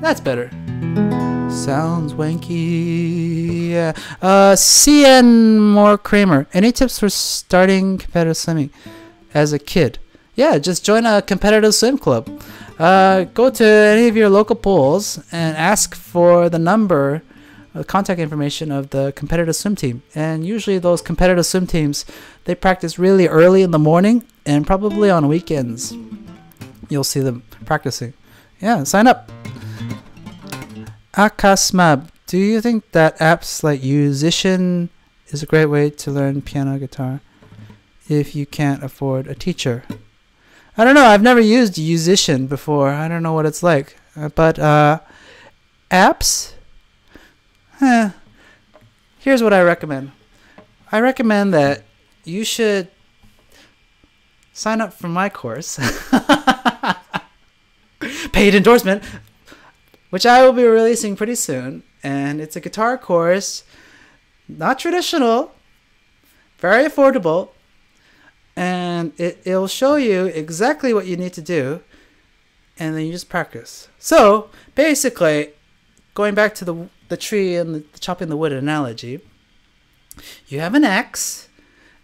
That's better. Sounds wanky. Yeah. CN More Kramer. Any tips for starting competitive swimming as a kid? Yeah, just join a competitive swim club. Go to any of your local pools and ask for the number, contact information of the competitive swim team. And usually those competitive swim teams, they practice really early in the morning and probably on weekends. You'll see them practicing. Yeah, sign up. Akasmab, do you think that apps like Musician is a great way to learn piano guitar if you can't afford a teacher? I don't know. I've never used Musician before. I don't know what it's like. But apps? Here's what I recommend. I recommend that you should sign up for my course. Paid endorsement. Which I will be releasing pretty soon. And it's a guitar course. Not traditional. Very affordable. And it'll show you exactly what you need to do. And then you just practice. So, basically, going back to the tree and the chopping the wood analogy. You have an axe.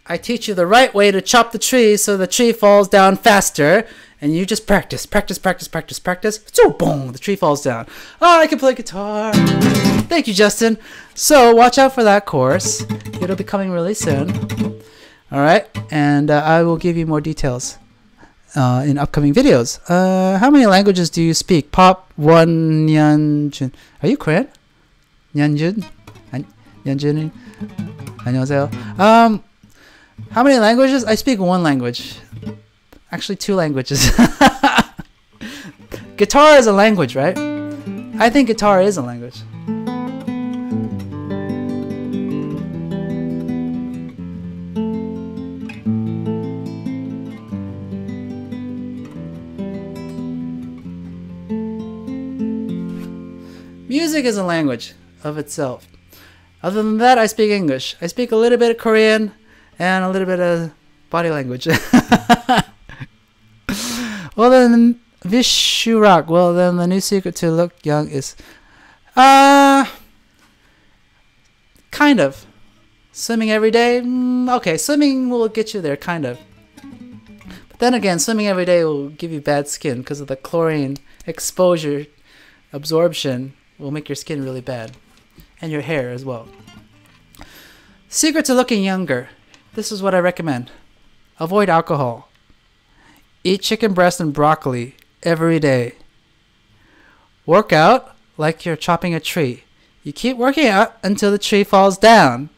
I teach you the right way to chop the tree so the tree falls down faster. And you just practice. So, boom, the tree falls down. Oh, I can play guitar. Thank you, Justin. So, watch out for that course. It'll be coming really soon. All right. And I will give you more details in upcoming videos. How many languages do you speak? Pop, one, Nyanjun. Are you Korean? Nyanjun? Nyanjun? 안녕하세요. How many languages? I speak one language. Actually, 2 languages. Guitar is a language, right? I think guitar is a language. Music is a language of itself. Other than that, I speak English. I speak a little bit of Korean and a little bit of body language. Well then, Vishurak. Well then, the new secret to look young is, kind of. Swimming every day. Okay, swimming will get you there, kind of. But then again, swimming every day will give you bad skin because of the chlorine exposure, absorption will make your skin really bad, and your hair as well. Secret to looking younger. This is what I recommend. Avoid alcohol. Eat chicken breast and broccoli every day. Work out like you're chopping a tree. You keep working out until the tree falls down.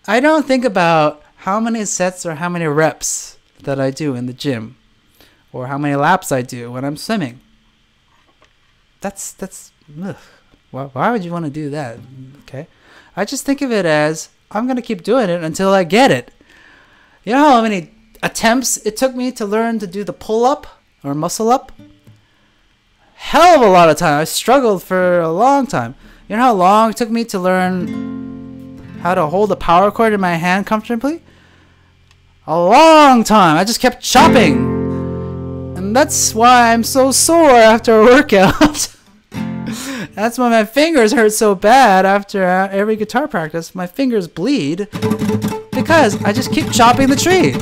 I don't think about how many sets or how many reps that I do in the gym, or how many laps I do when I'm swimming. That's ugh. Why would you want to do that? Okay, I just think of it as I'm gonna keep doing it until I get it. You know how many attempts it took me to learn to do the pull-up or muscle-up? Hell of a lot of time. I struggled for a long time. You know how long it took me to learn how to hold a power cord in my hand comfortably? A long time. I just kept chopping. And that's why I'm so sore after a workout. That's why my fingers hurt so bad after every guitar practice. My fingers bleed because I just keep chopping the tree.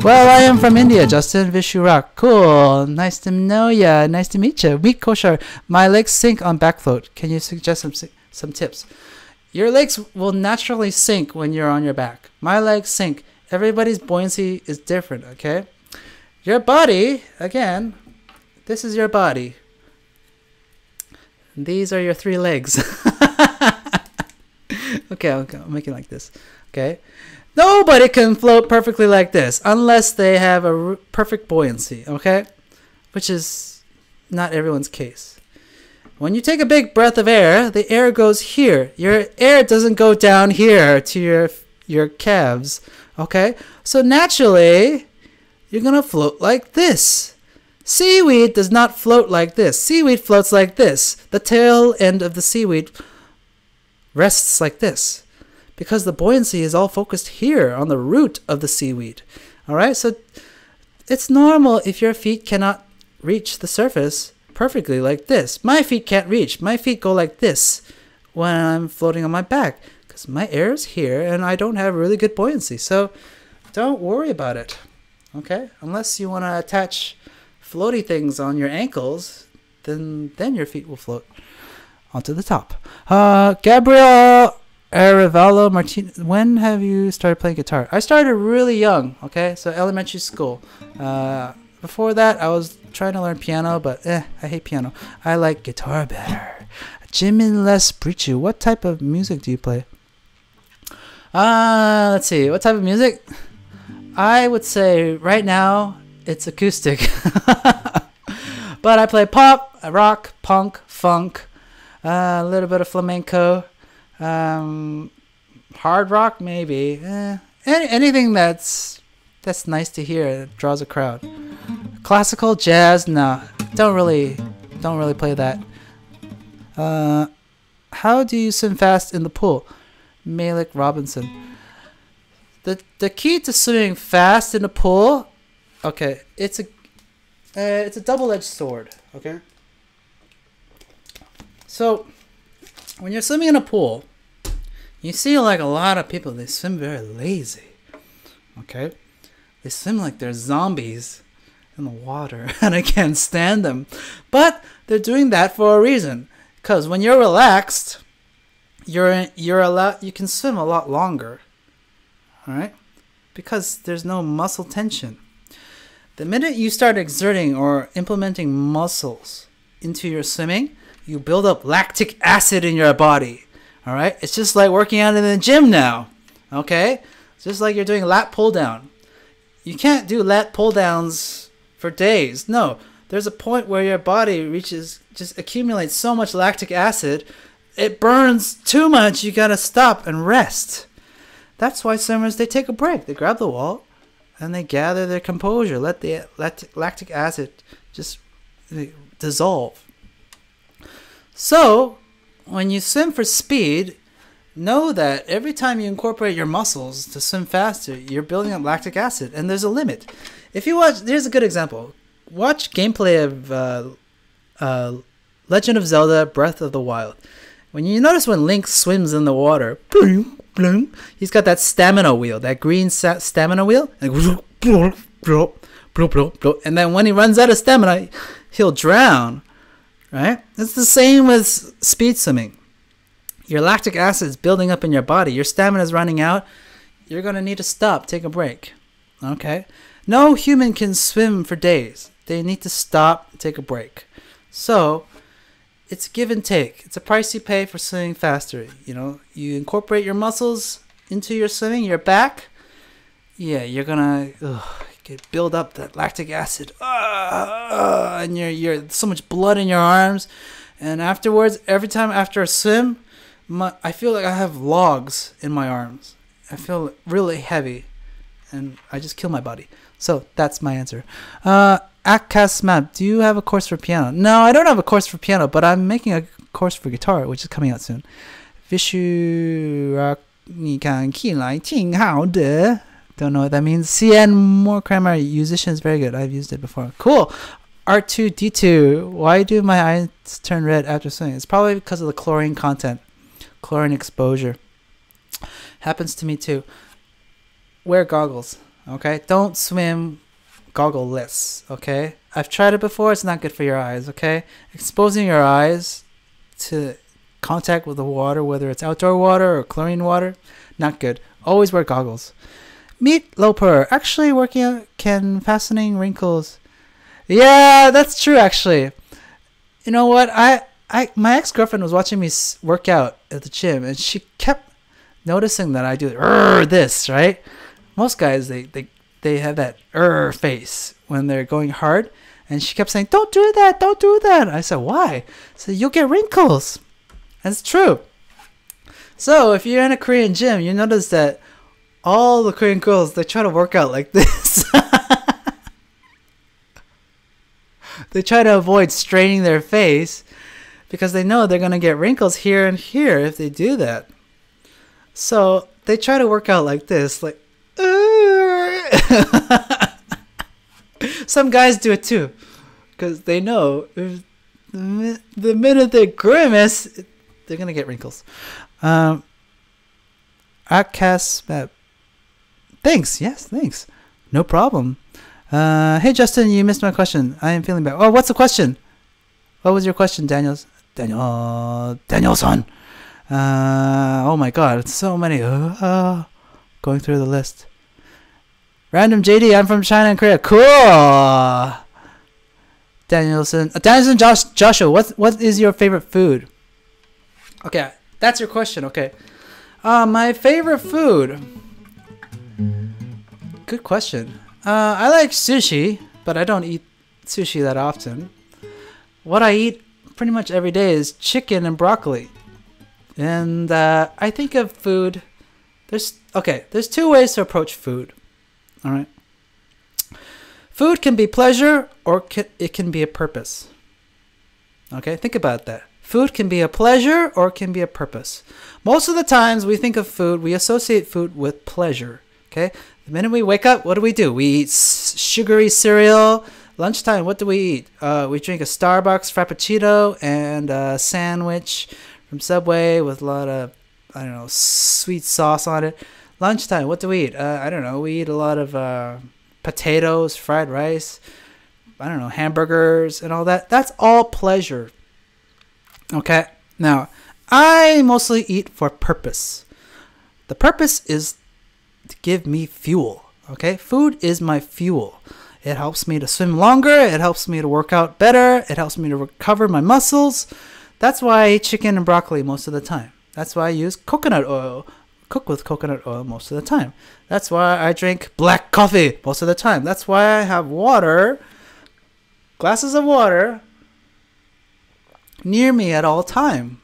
Well, I am from India, Justin. Vishurak. Cool. Nice to know ya. Nice to meet you. Weak Koshar. My legs sink on back float. Can you suggest some tips? Your legs will naturally sink when you're on your back. My legs sink. Everybody's buoyancy is different, okay? Your body, again, this is your body. These are your 3 legs. Okay, I'll make it like this. Okay. Nobody can float perfectly like this unless they have a perfect buoyancy, okay? Which is not everyone's case. When you take a big breath of air, the air goes here. Your air doesn't go down here to your calves, okay? So naturally, you're going to float like this. Seaweed does not float like this. Seaweed floats like this. The tail end of the seaweed rests like this because the buoyancy is all focused here on the root of the seaweed. All right, so it's normal if your feet cannot reach the surface perfectly like this. My feet can't reach. My feet go like this when I'm floating on my back because my air is here and I don't have really good buoyancy. So don't worry about it, okay? Unless you want to attach floaty things on your ankles, then your feet will float onto the top. Gabriel Arevalo Martinez, when have you started playing guitar? I started really young, okay? So elementary school. Before that, I was trying to learn piano, but I hate piano. I like guitar better. Jimmy Les Brichu, what type of music do you play? Let's see. What type of music? I would say right now, it's acoustic. But I play pop, rock, punk, funk, a little bit of flamenco, hard rock maybe. Anything that's nice to hear, it draws a crowd. Classical, jazz, no, don't really play that. How do you swim fast in the pool? Malik Robinson. The key to swimming fast in the pool, okay, it's a double-edged sword, okay? So, when you're swimming in a pool, you see like a lot of people, they swim very lazy, okay? They swim like they're zombies in the water, and I can't stand them. But they're doing that for a reason, because when you're relaxed, you can swim a lot longer, all right? Because there's no muscle tension. The minute you start exerting or implementing muscles into your swimming, you build up lactic acid in your body. All right? It's just like working out in the gym now. Okay? It's just like you're doing lat pull down. You can't do lat pull downs for days. No. There's a point where your body just accumulates so much lactic acid, it burns too much. You got to stop and rest. That's why swimmers, they take a break. They grab the wall and they gather their composure. Let the lactic acid just dissolve. So, when you swim for speed, know that every time you incorporate your muscles to swim faster, you're building up lactic acid, and there's a limit. If you watch, here's a good example. Watch gameplay of Legend of Zelda Breath of the Wild. When you notice when Link swims in the water, bloom, bloom, he's got that stamina wheel, that green stamina wheel, and then when he runs out of stamina, he'll drown. Right? It's the same with speed swimming. Your lactic acid is building up in your body. Your stamina is running out. You're going to need to stop, take a break. Okay? No human can swim for days. They need to stop, take a break. So, it's give and take. It's a price you pay for swimming faster. You know, you incorporate your muscles into your swimming, your back. Yeah, you're going to build up that lactic acid. And you're so much blood in your arms. And afterwards, every time after a swim, I feel like I have logs in my arms. I feel really heavy. And I just kill my body. So that's my answer. Akasmap, do you have a course for piano? No, I don't have a course for piano, but I'm making a course for guitar, which is coming out soon. Vishu, 你看起来挺好的. Don't know what that means. CN, more grammar. Musician is very good. I've used it before. Cool. R2D2. Why do my eyes turn red after swimming? It's probably because of the chlorine content. Chlorine exposure. Happens to me too. Wear goggles. Okay? Don't swim goggle-less. Okay? I've tried it before. It's not good for your eyes. Okay? Exposing your eyes to contact with the water, whether it's outdoor water or chlorine water, not good. Always wear goggles. Meat Loper. Actually, working out can fastening wrinkles. Yeah, that's true, actually. You know what? I my ex-girlfriend was watching me work out at the gym, and she kept noticing that I do this, right? Most guys, they have that face when they're going hard, and she kept saying, don't do that, don't do that. I said, why? I said, you'll get wrinkles. And it's true. So if you're in a Korean gym, you notice that all the Korean girls, they try to work out like this. They try to avoid straining their face because they know they're going to get wrinkles here and here if they do that. So they try to work out like this, like, some guys do it too, because they know if the minute they grimace, they're gonna get wrinkles. Outcast, thanks. Yes, thanks. No problem. Hey Justin, you missed my question. I am feeling bad. Oh, what's the question? What was your question, Danielson? Oh my God, it's so many. Going through the list. Random JD, I'm from China and Korea. Cool. Danielson, Joshua, what is your favorite food? Okay, that's your question. Okay, my favorite food. Good question. I like sushi, but I don't eat sushi that often. What I eat pretty much every day is chicken and broccoli. And I think of food. There's two ways to approach food. All right. Food can be pleasure, or it can be a purpose. Okay, think about that. Food can be a pleasure, or it can be a purpose. Most of the times we think of food, we associate food with pleasure. Okay, the minute we wake up, what do? We eat sugary cereal. Lunchtime, what do we eat? We drink a Starbucks Frappuccino and a sandwich from Subway with a lot of, I don't know, sweet sauce on it. Lunchtime, what do we eat? I don't know. We eat a lot of potatoes, fried rice, I don't know, hamburgers and all that. That's all pleasure. Okay? Now, I mostly eat for purpose. The purpose is to give me fuel. Okay? Food is my fuel. It helps me to swim longer. It helps me to work out better. It helps me to recover my muscles. That's why I eat chicken and broccoli most of the time. That's why I use coconut oil. Cook with coconut oil most of the time. That's why I drink black coffee most of the time. That's why I have water, glasses of water, near me at all time.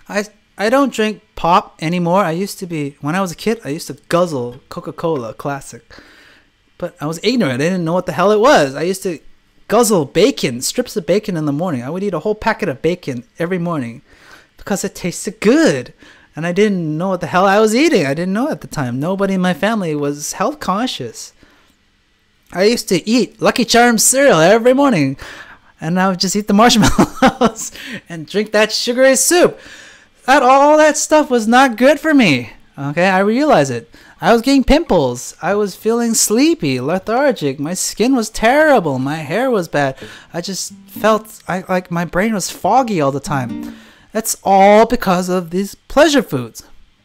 I don't drink pop anymore. I used to be, when I was a kid, I used to guzzle Coca-Cola Classic. But I was ignorant. I didn't know what the hell it was. I used to guzzle bacon, strips of bacon in the morning. I would eat a whole packet of bacon every morning because it tasted good. And I didn't know what the hell I was eating. I didn't know at the time. Nobody in my family was health conscious. I used to eat Lucky Charms cereal every morning. And I would just eat the marshmallows and drink that sugary soup. All that stuff was not good for me. Okay, I realize it. I was getting pimples. I was feeling sleepy, lethargic. My skin was terrible. My hair was bad. I just felt like my brain was foggy all the time. That's all because of these pleasure foods.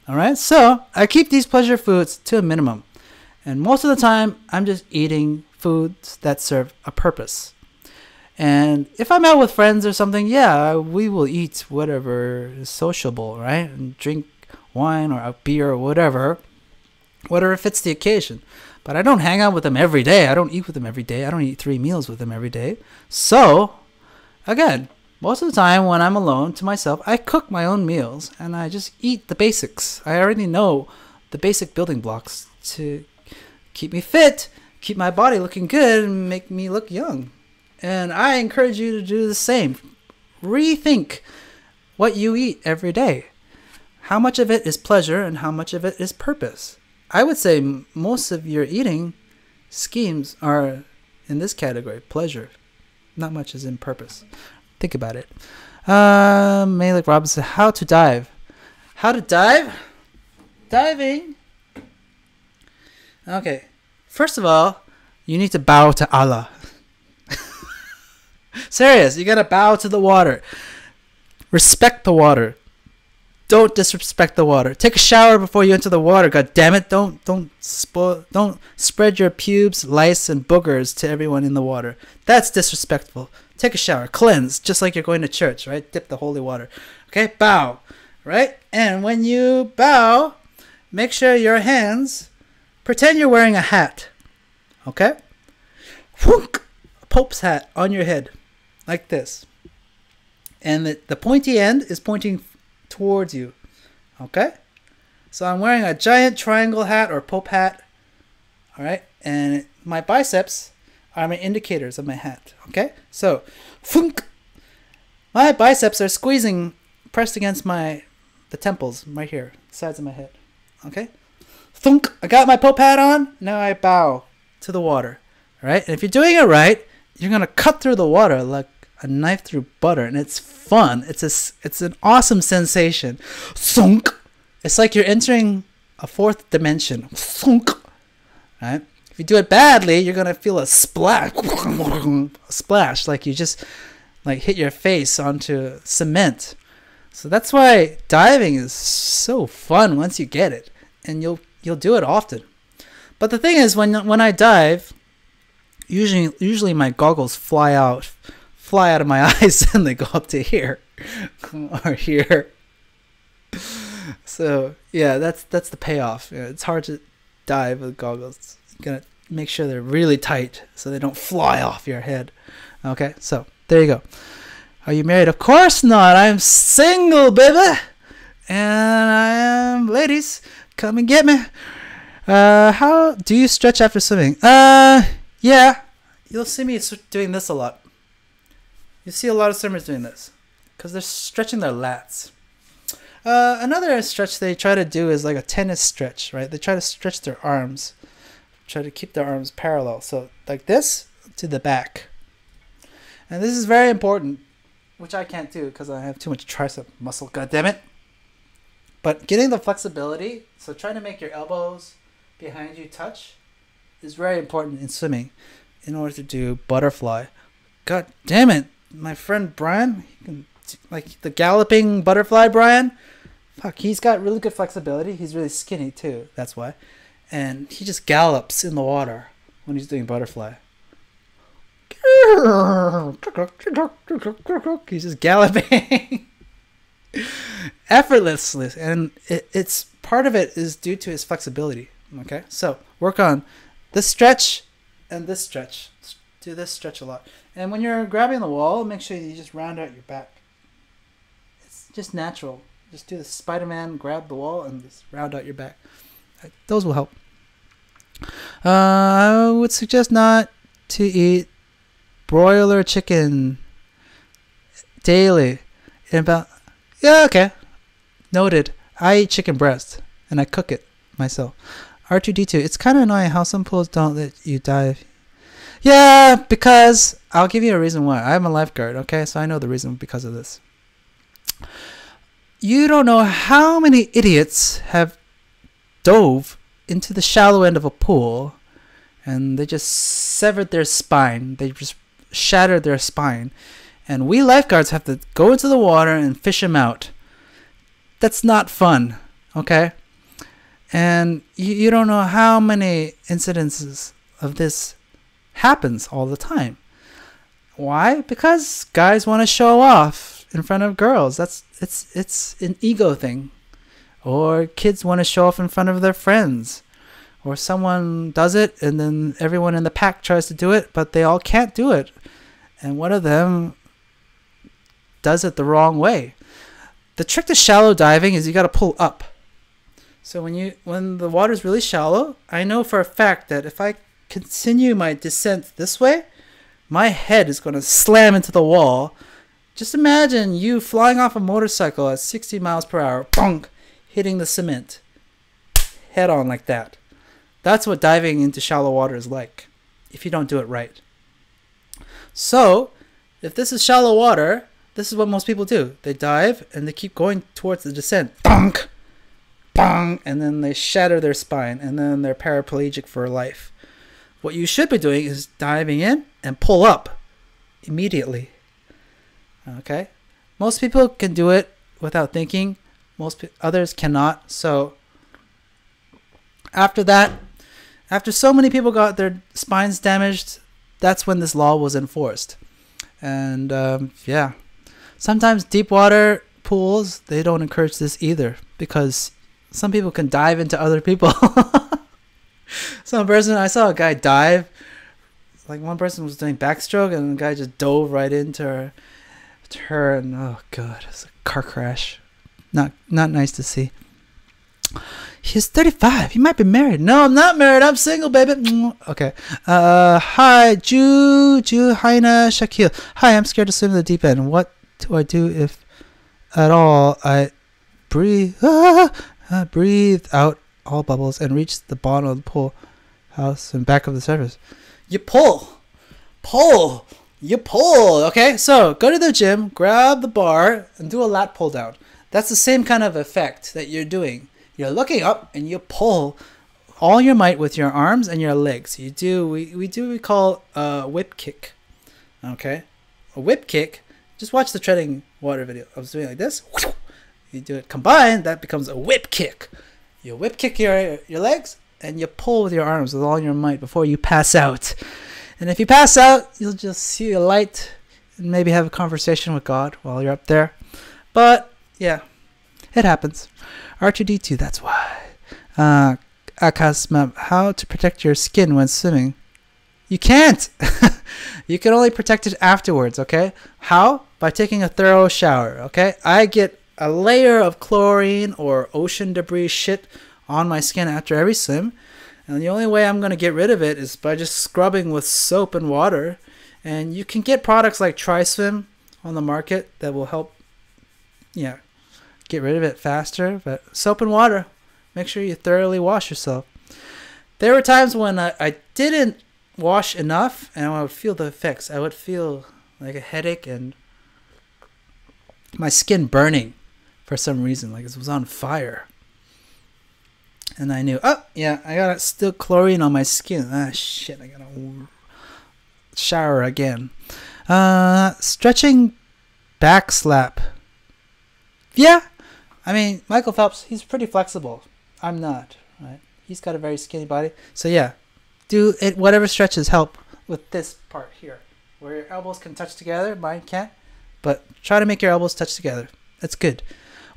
All right, so I keep these pleasure foods to a minimum. And most of the time, I'm just eating foods that serve a purpose. And if I'm out with friends or something, yeah, we will eat whatever is sociable, right? And drink wine or a beer or whatever fits the occasion. But I don't hang out with them every day. I don't eat with them every day. I don't eat 3 meals with them every day. So, again, most of the time when I'm alone to myself, I cook my own meals and I just eat the basics. I already know the basic building blocks to keep me fit, keep my body looking good, and make me look young. And I encourage you to do the same. Rethink what you eat every day. How much of it is pleasure and how much of it is purpose? I would say most of your eating schemes are in this category, pleasure. Not much is in purpose. Think about it. Malik Robinson, how to dive? How to dive? Diving. Okay. First of all, you need to bow to Allah. Serious, you gotta bow to the water. Respect the water. Don't disrespect the water. Take a shower before you enter the water. God damn it! Don't spread your pubes, lice, and boogers to everyone in the water. That's disrespectful. Take a shower, cleanse, just like you're going to church, right? Dip the holy water. Okay, bow, right? And when you bow, make sure your hands, pretend you're wearing a hat. Okay? Whoonk, a Pope's hat on your head, like this. And the pointy end is pointing towards you. Okay? So I'm wearing a giant triangle hat or Pope hat. Alright? And my biceps are my indicators of my hat. Okay? So, thunk, my biceps are squeezing, pressed against the temples right here, sides of my head. Okay? Thunk, I got my Pope hat on. Now I bow to the water. Alright? And if you're doing it right, you're going to cut through the water like a knife through butter, and it's fun. It's an awesome sensation. Thunk. It's like you're entering a fourth dimension. Thunk. Right? If you do it badly, you're gonna feel a splash. A splash, like you just like hit your face onto cement. So that's why diving is so fun once you get it, and you'll do it often. But the thing is, when I dive, usually my goggles fly out of my eyes and they go up to here or here. So yeah, that's the payoff. Yeah, it's hard to dive with goggles. You gotta make sure they're really tight so they don't fly off your head. Okay, so there you go. Are you married? Of course not. I'm single, baby. And I am, ladies, come and get me. How do you stretch after swimming? Yeah, you'll see me doing this a lot. You see a lot of swimmers doing this because they're stretching their lats. Another stretch they try to do is like a tennis stretch, right? They try to stretch their arms, try to keep their arms parallel. So like this to the back. And this is very important, which I can't do because I have too much tricep muscle, God damn it. But getting the flexibility, so trying to make your elbows behind you touch, is very important in swimming in order to do butterfly. God damn it. My friend Brian, like the galloping butterfly Brian, fuck, he's got really good flexibility. He's really skinny too, that's why. And he just gallops in the water when he's doing butterfly. He's just galloping effortlessly, and it's part of it is due to his flexibility. Okay, so work on this stretch and this stretch. Do this stretch a lot. And when you're grabbing the wall, make sure you just round out your back. It's just natural. Just do the Spider-Man, grab the wall, and just round out your back. Those will help. I would suggest not to eat broiler chicken daily. Yeah, okay. Noted. I eat chicken breast, and I cook it myself. R2-D2. It's kind of annoying how some pools don't let you dive. Yeah, because I'll give you a reason why. I'm a lifeguard, okay? So I know the reason because of this. You don't know how many idiots have dove into the shallow end of a pool and they just severed their spine. They just shattered their spine. And we lifeguards have to go into the water and fish them out. That's not fun, okay? And you don't know how many incidences of this happens all the time. Why? Because guys want to show off in front of girls. It's an ego thing. Or kids want to show off in front of their friends. Or someone does it and then everyone in the pack tries to do it, but they all can't do it. And one of them does it the wrong way. The trick to shallow diving is you got to pull up. So when the water is really shallow, I know for a fact that if I continue my descent this way, my head is going to slam into the wall. Just imagine you flying off a motorcycle at 60 miles per hour, bonk, hitting the cement head on like that. That's what diving into shallow water is like if you don't do it right. So if this is shallow water, this is what most people do. They dive and they keep going towards the descent. Bonk, bonk, and then they shatter their spine and then they're paraplegic for life. What you should be doing is diving in and pull up immediately. Okay? Most people can do it without thinking. Others cannot. So after that, after so many people got their spines damaged, that's when this law was enforced. And yeah, sometimes deep water pools, they don't encourage this either, because some people can dive into other people. I saw a guy dive, like one person was doing backstroke and the guy just dove right into her, and oh god, it's a car crash. Not nice to see. He's 35. He might be married. No, I'm not married. I'm single, baby. Okay. Hi, Haina Shakil. Hi, I'm scared to swim in the deep end. What do I do if at all I breathe out all bubbles and reach the bottom of the pool house and back of the surface? You pull. You pull. Okay, so go to the gym, grab the bar, and do a lat pull down. That's the same kind of effect that you're doing. You're looking up and you pull all your might with your arms and your legs. You do we call a whip kick. Okay, a whip kick. Just watch the treading water video. I was doing like this. You do it combined, that becomes a whip kick. You whip kick your legs and you pull with your arms with all your might before you pass out. And if you pass out, you'll just see a light and maybe have a conversation with God while you're up there. But yeah, it happens. R2D2, that's why. Akasma, how to protect your skin when swimming? You can't. You can only protect it afterwards, okay? How? By taking a thorough shower, okay? I get a layer of chlorine or ocean debris shit on my skin after every swim, and the only way I'm going to get rid of it is by just scrubbing with soap and water. And you can get products like TriSwim on the market that will help, yeah, get rid of it faster. But soap and water, make sure you thoroughly wash yourself. There were times when I didn't wash enough and I would feel the effects. I would feel like a headache and my skin burning for some reason, like it was on fire. And I knew, oh yeah, I got still chlorine on my skin. Ah shit, I gotta shower again. Stretching back slap. Yeah, I mean, Michael Phelps, he's pretty flexible. I'm not, right? He's got a very skinny body. So yeah, do it. Whatever stretches help with this part here, where your elbows can touch together. Mine can't, but try to make your elbows touch together. That's good.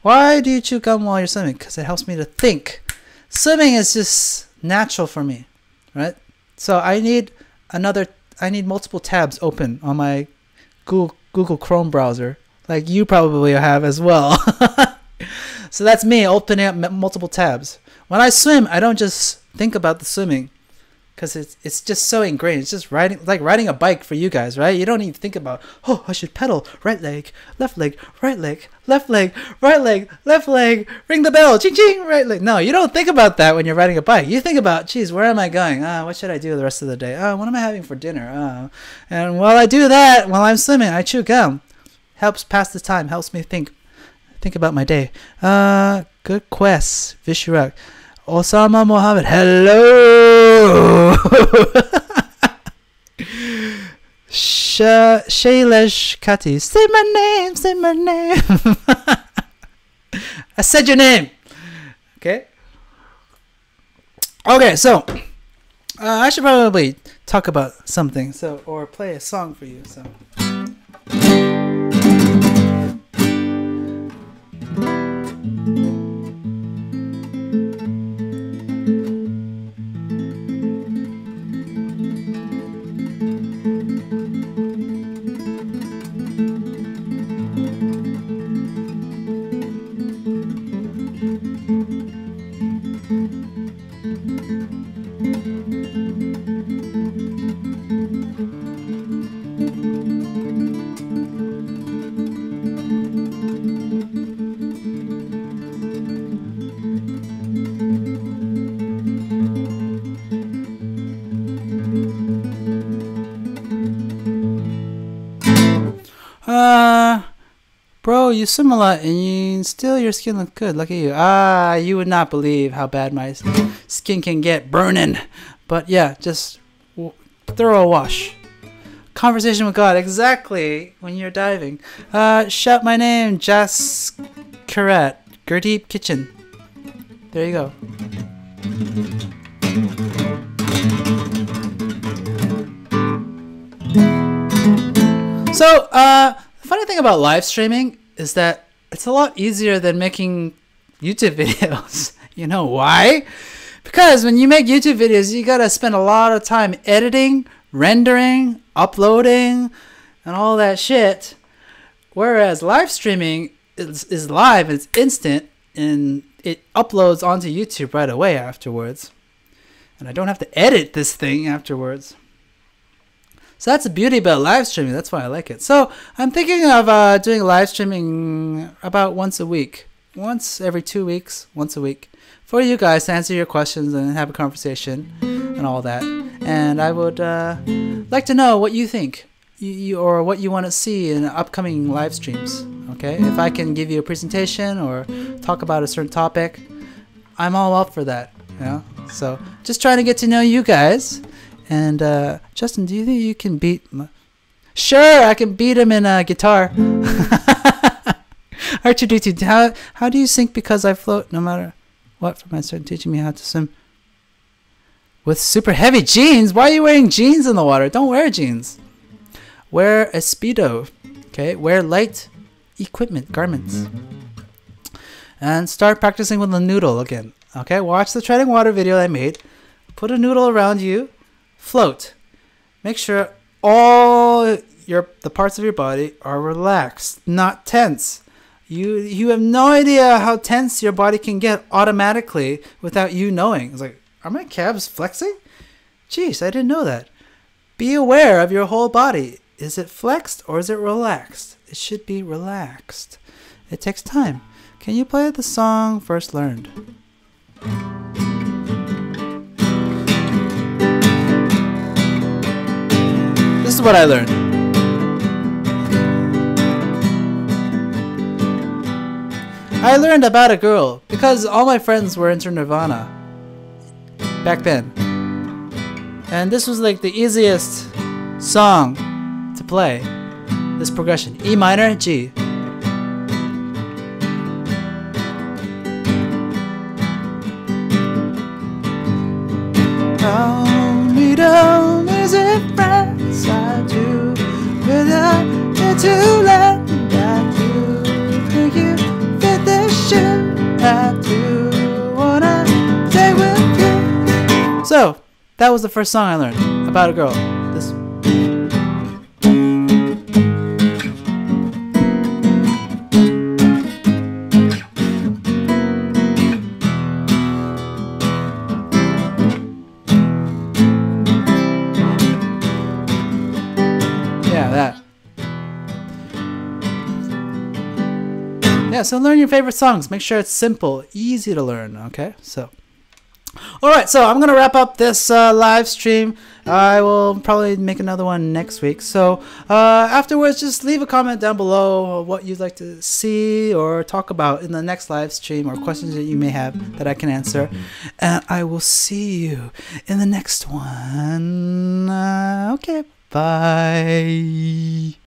Why do you chew gum while you're swimming? Because it helps me to think. Swimming is just natural for me, right? So I need multiple tabs open on my Google Chrome browser, like you probably have as well. So that's me opening up multiple tabs. When I swim, I don't just think about the swimming, because it's just so ingrained. It's just riding a bike for you guys, right? You don't even think about, oh, I should pedal, right leg, left leg, right leg, left leg, right leg, left leg, ring the bell, ching ching, right leg. No, you don't think about that when you're riding a bike. You think about, geez, where am I going? What should I do the rest of the day? What am I having for dinner? And while I do that, while I'm swimming, I chew gum. Helps pass the time, helps me think about my day. Good quest, Vishurak. Osama Mohammed, hello. Shailesh Kati, say my name, say my name. I said your name. Okay. Okay, so I should probably talk about something, or play a song for you. So. Bro, you swim a lot and still your skin looks good. Look at you. You would not believe how bad my skin can get burning. But yeah, just thorough wash. Conversation with God, exactly when you're diving. Shout my name, Jas Karat. Gurdeep Kitchen. There you go. So, the funny thing about live streaming is that it's a lot easier than making YouTube videos. You know why? Because when you make YouTube videos, you gotta spend a lot of time editing, rendering, uploading, and all that shit. Whereas live streaming is live, it's instant, and it uploads onto YouTube right away afterwards. And I don't have to edit this thing afterwards. So that's the beauty about live streaming. That's why I like it. So I'm thinking of doing live streaming about once a week. Once every 2 weeks, once a week. For you guys to answer your questions and have a conversation and all that. And I would like to know what you think. Or what you want to see in upcoming live streams. Okay? If I can give you a presentation or talk about a certain topic, I'm all up for that. You know? So just trying to get to know you guys. And Justin, do you think you can beat Sure, I can beat him in guitar. R2D2, how do you sink because I float no matter what from my start teaching me how to swim with super heavy jeans? Why are you wearing jeans in the water? Don't wear jeans. Wear a Speedo. Okay, wear light equipment, garments. And start practicing with the noodle again. Okay, watch the treading water video I made. Put a noodle around you. Float. Make sure all the parts of your body are relaxed, not tense. You have no idea how tense your body can get automatically without you knowing. It's like, are my calves flexing? Jeez, I didn't know that. Be aware of your whole body. Is it flexed or is it relaxed? It should be relaxed. It takes time. Can you play the song First Learned? This is what I learned. I learned about a girl because all my friends were into Nirvana back then. And this was like the easiest song to play. This progression. E minor, G. Don't is it friends I do without you to let I do think you fit this shit I do wanna stay with you. So that was the first song I learned about a girl. This Yeah, so learn your favorite songs. Make sure it's simple, easy to learn, okay? So, alright, so I'm going to wrap up this live stream. I will probably make another one next week. So, afterwards, just leave a comment down below what you'd like to see or talk about in the next live stream or questions that you may have that I can answer. And I will see you in the next one. Okay, bye.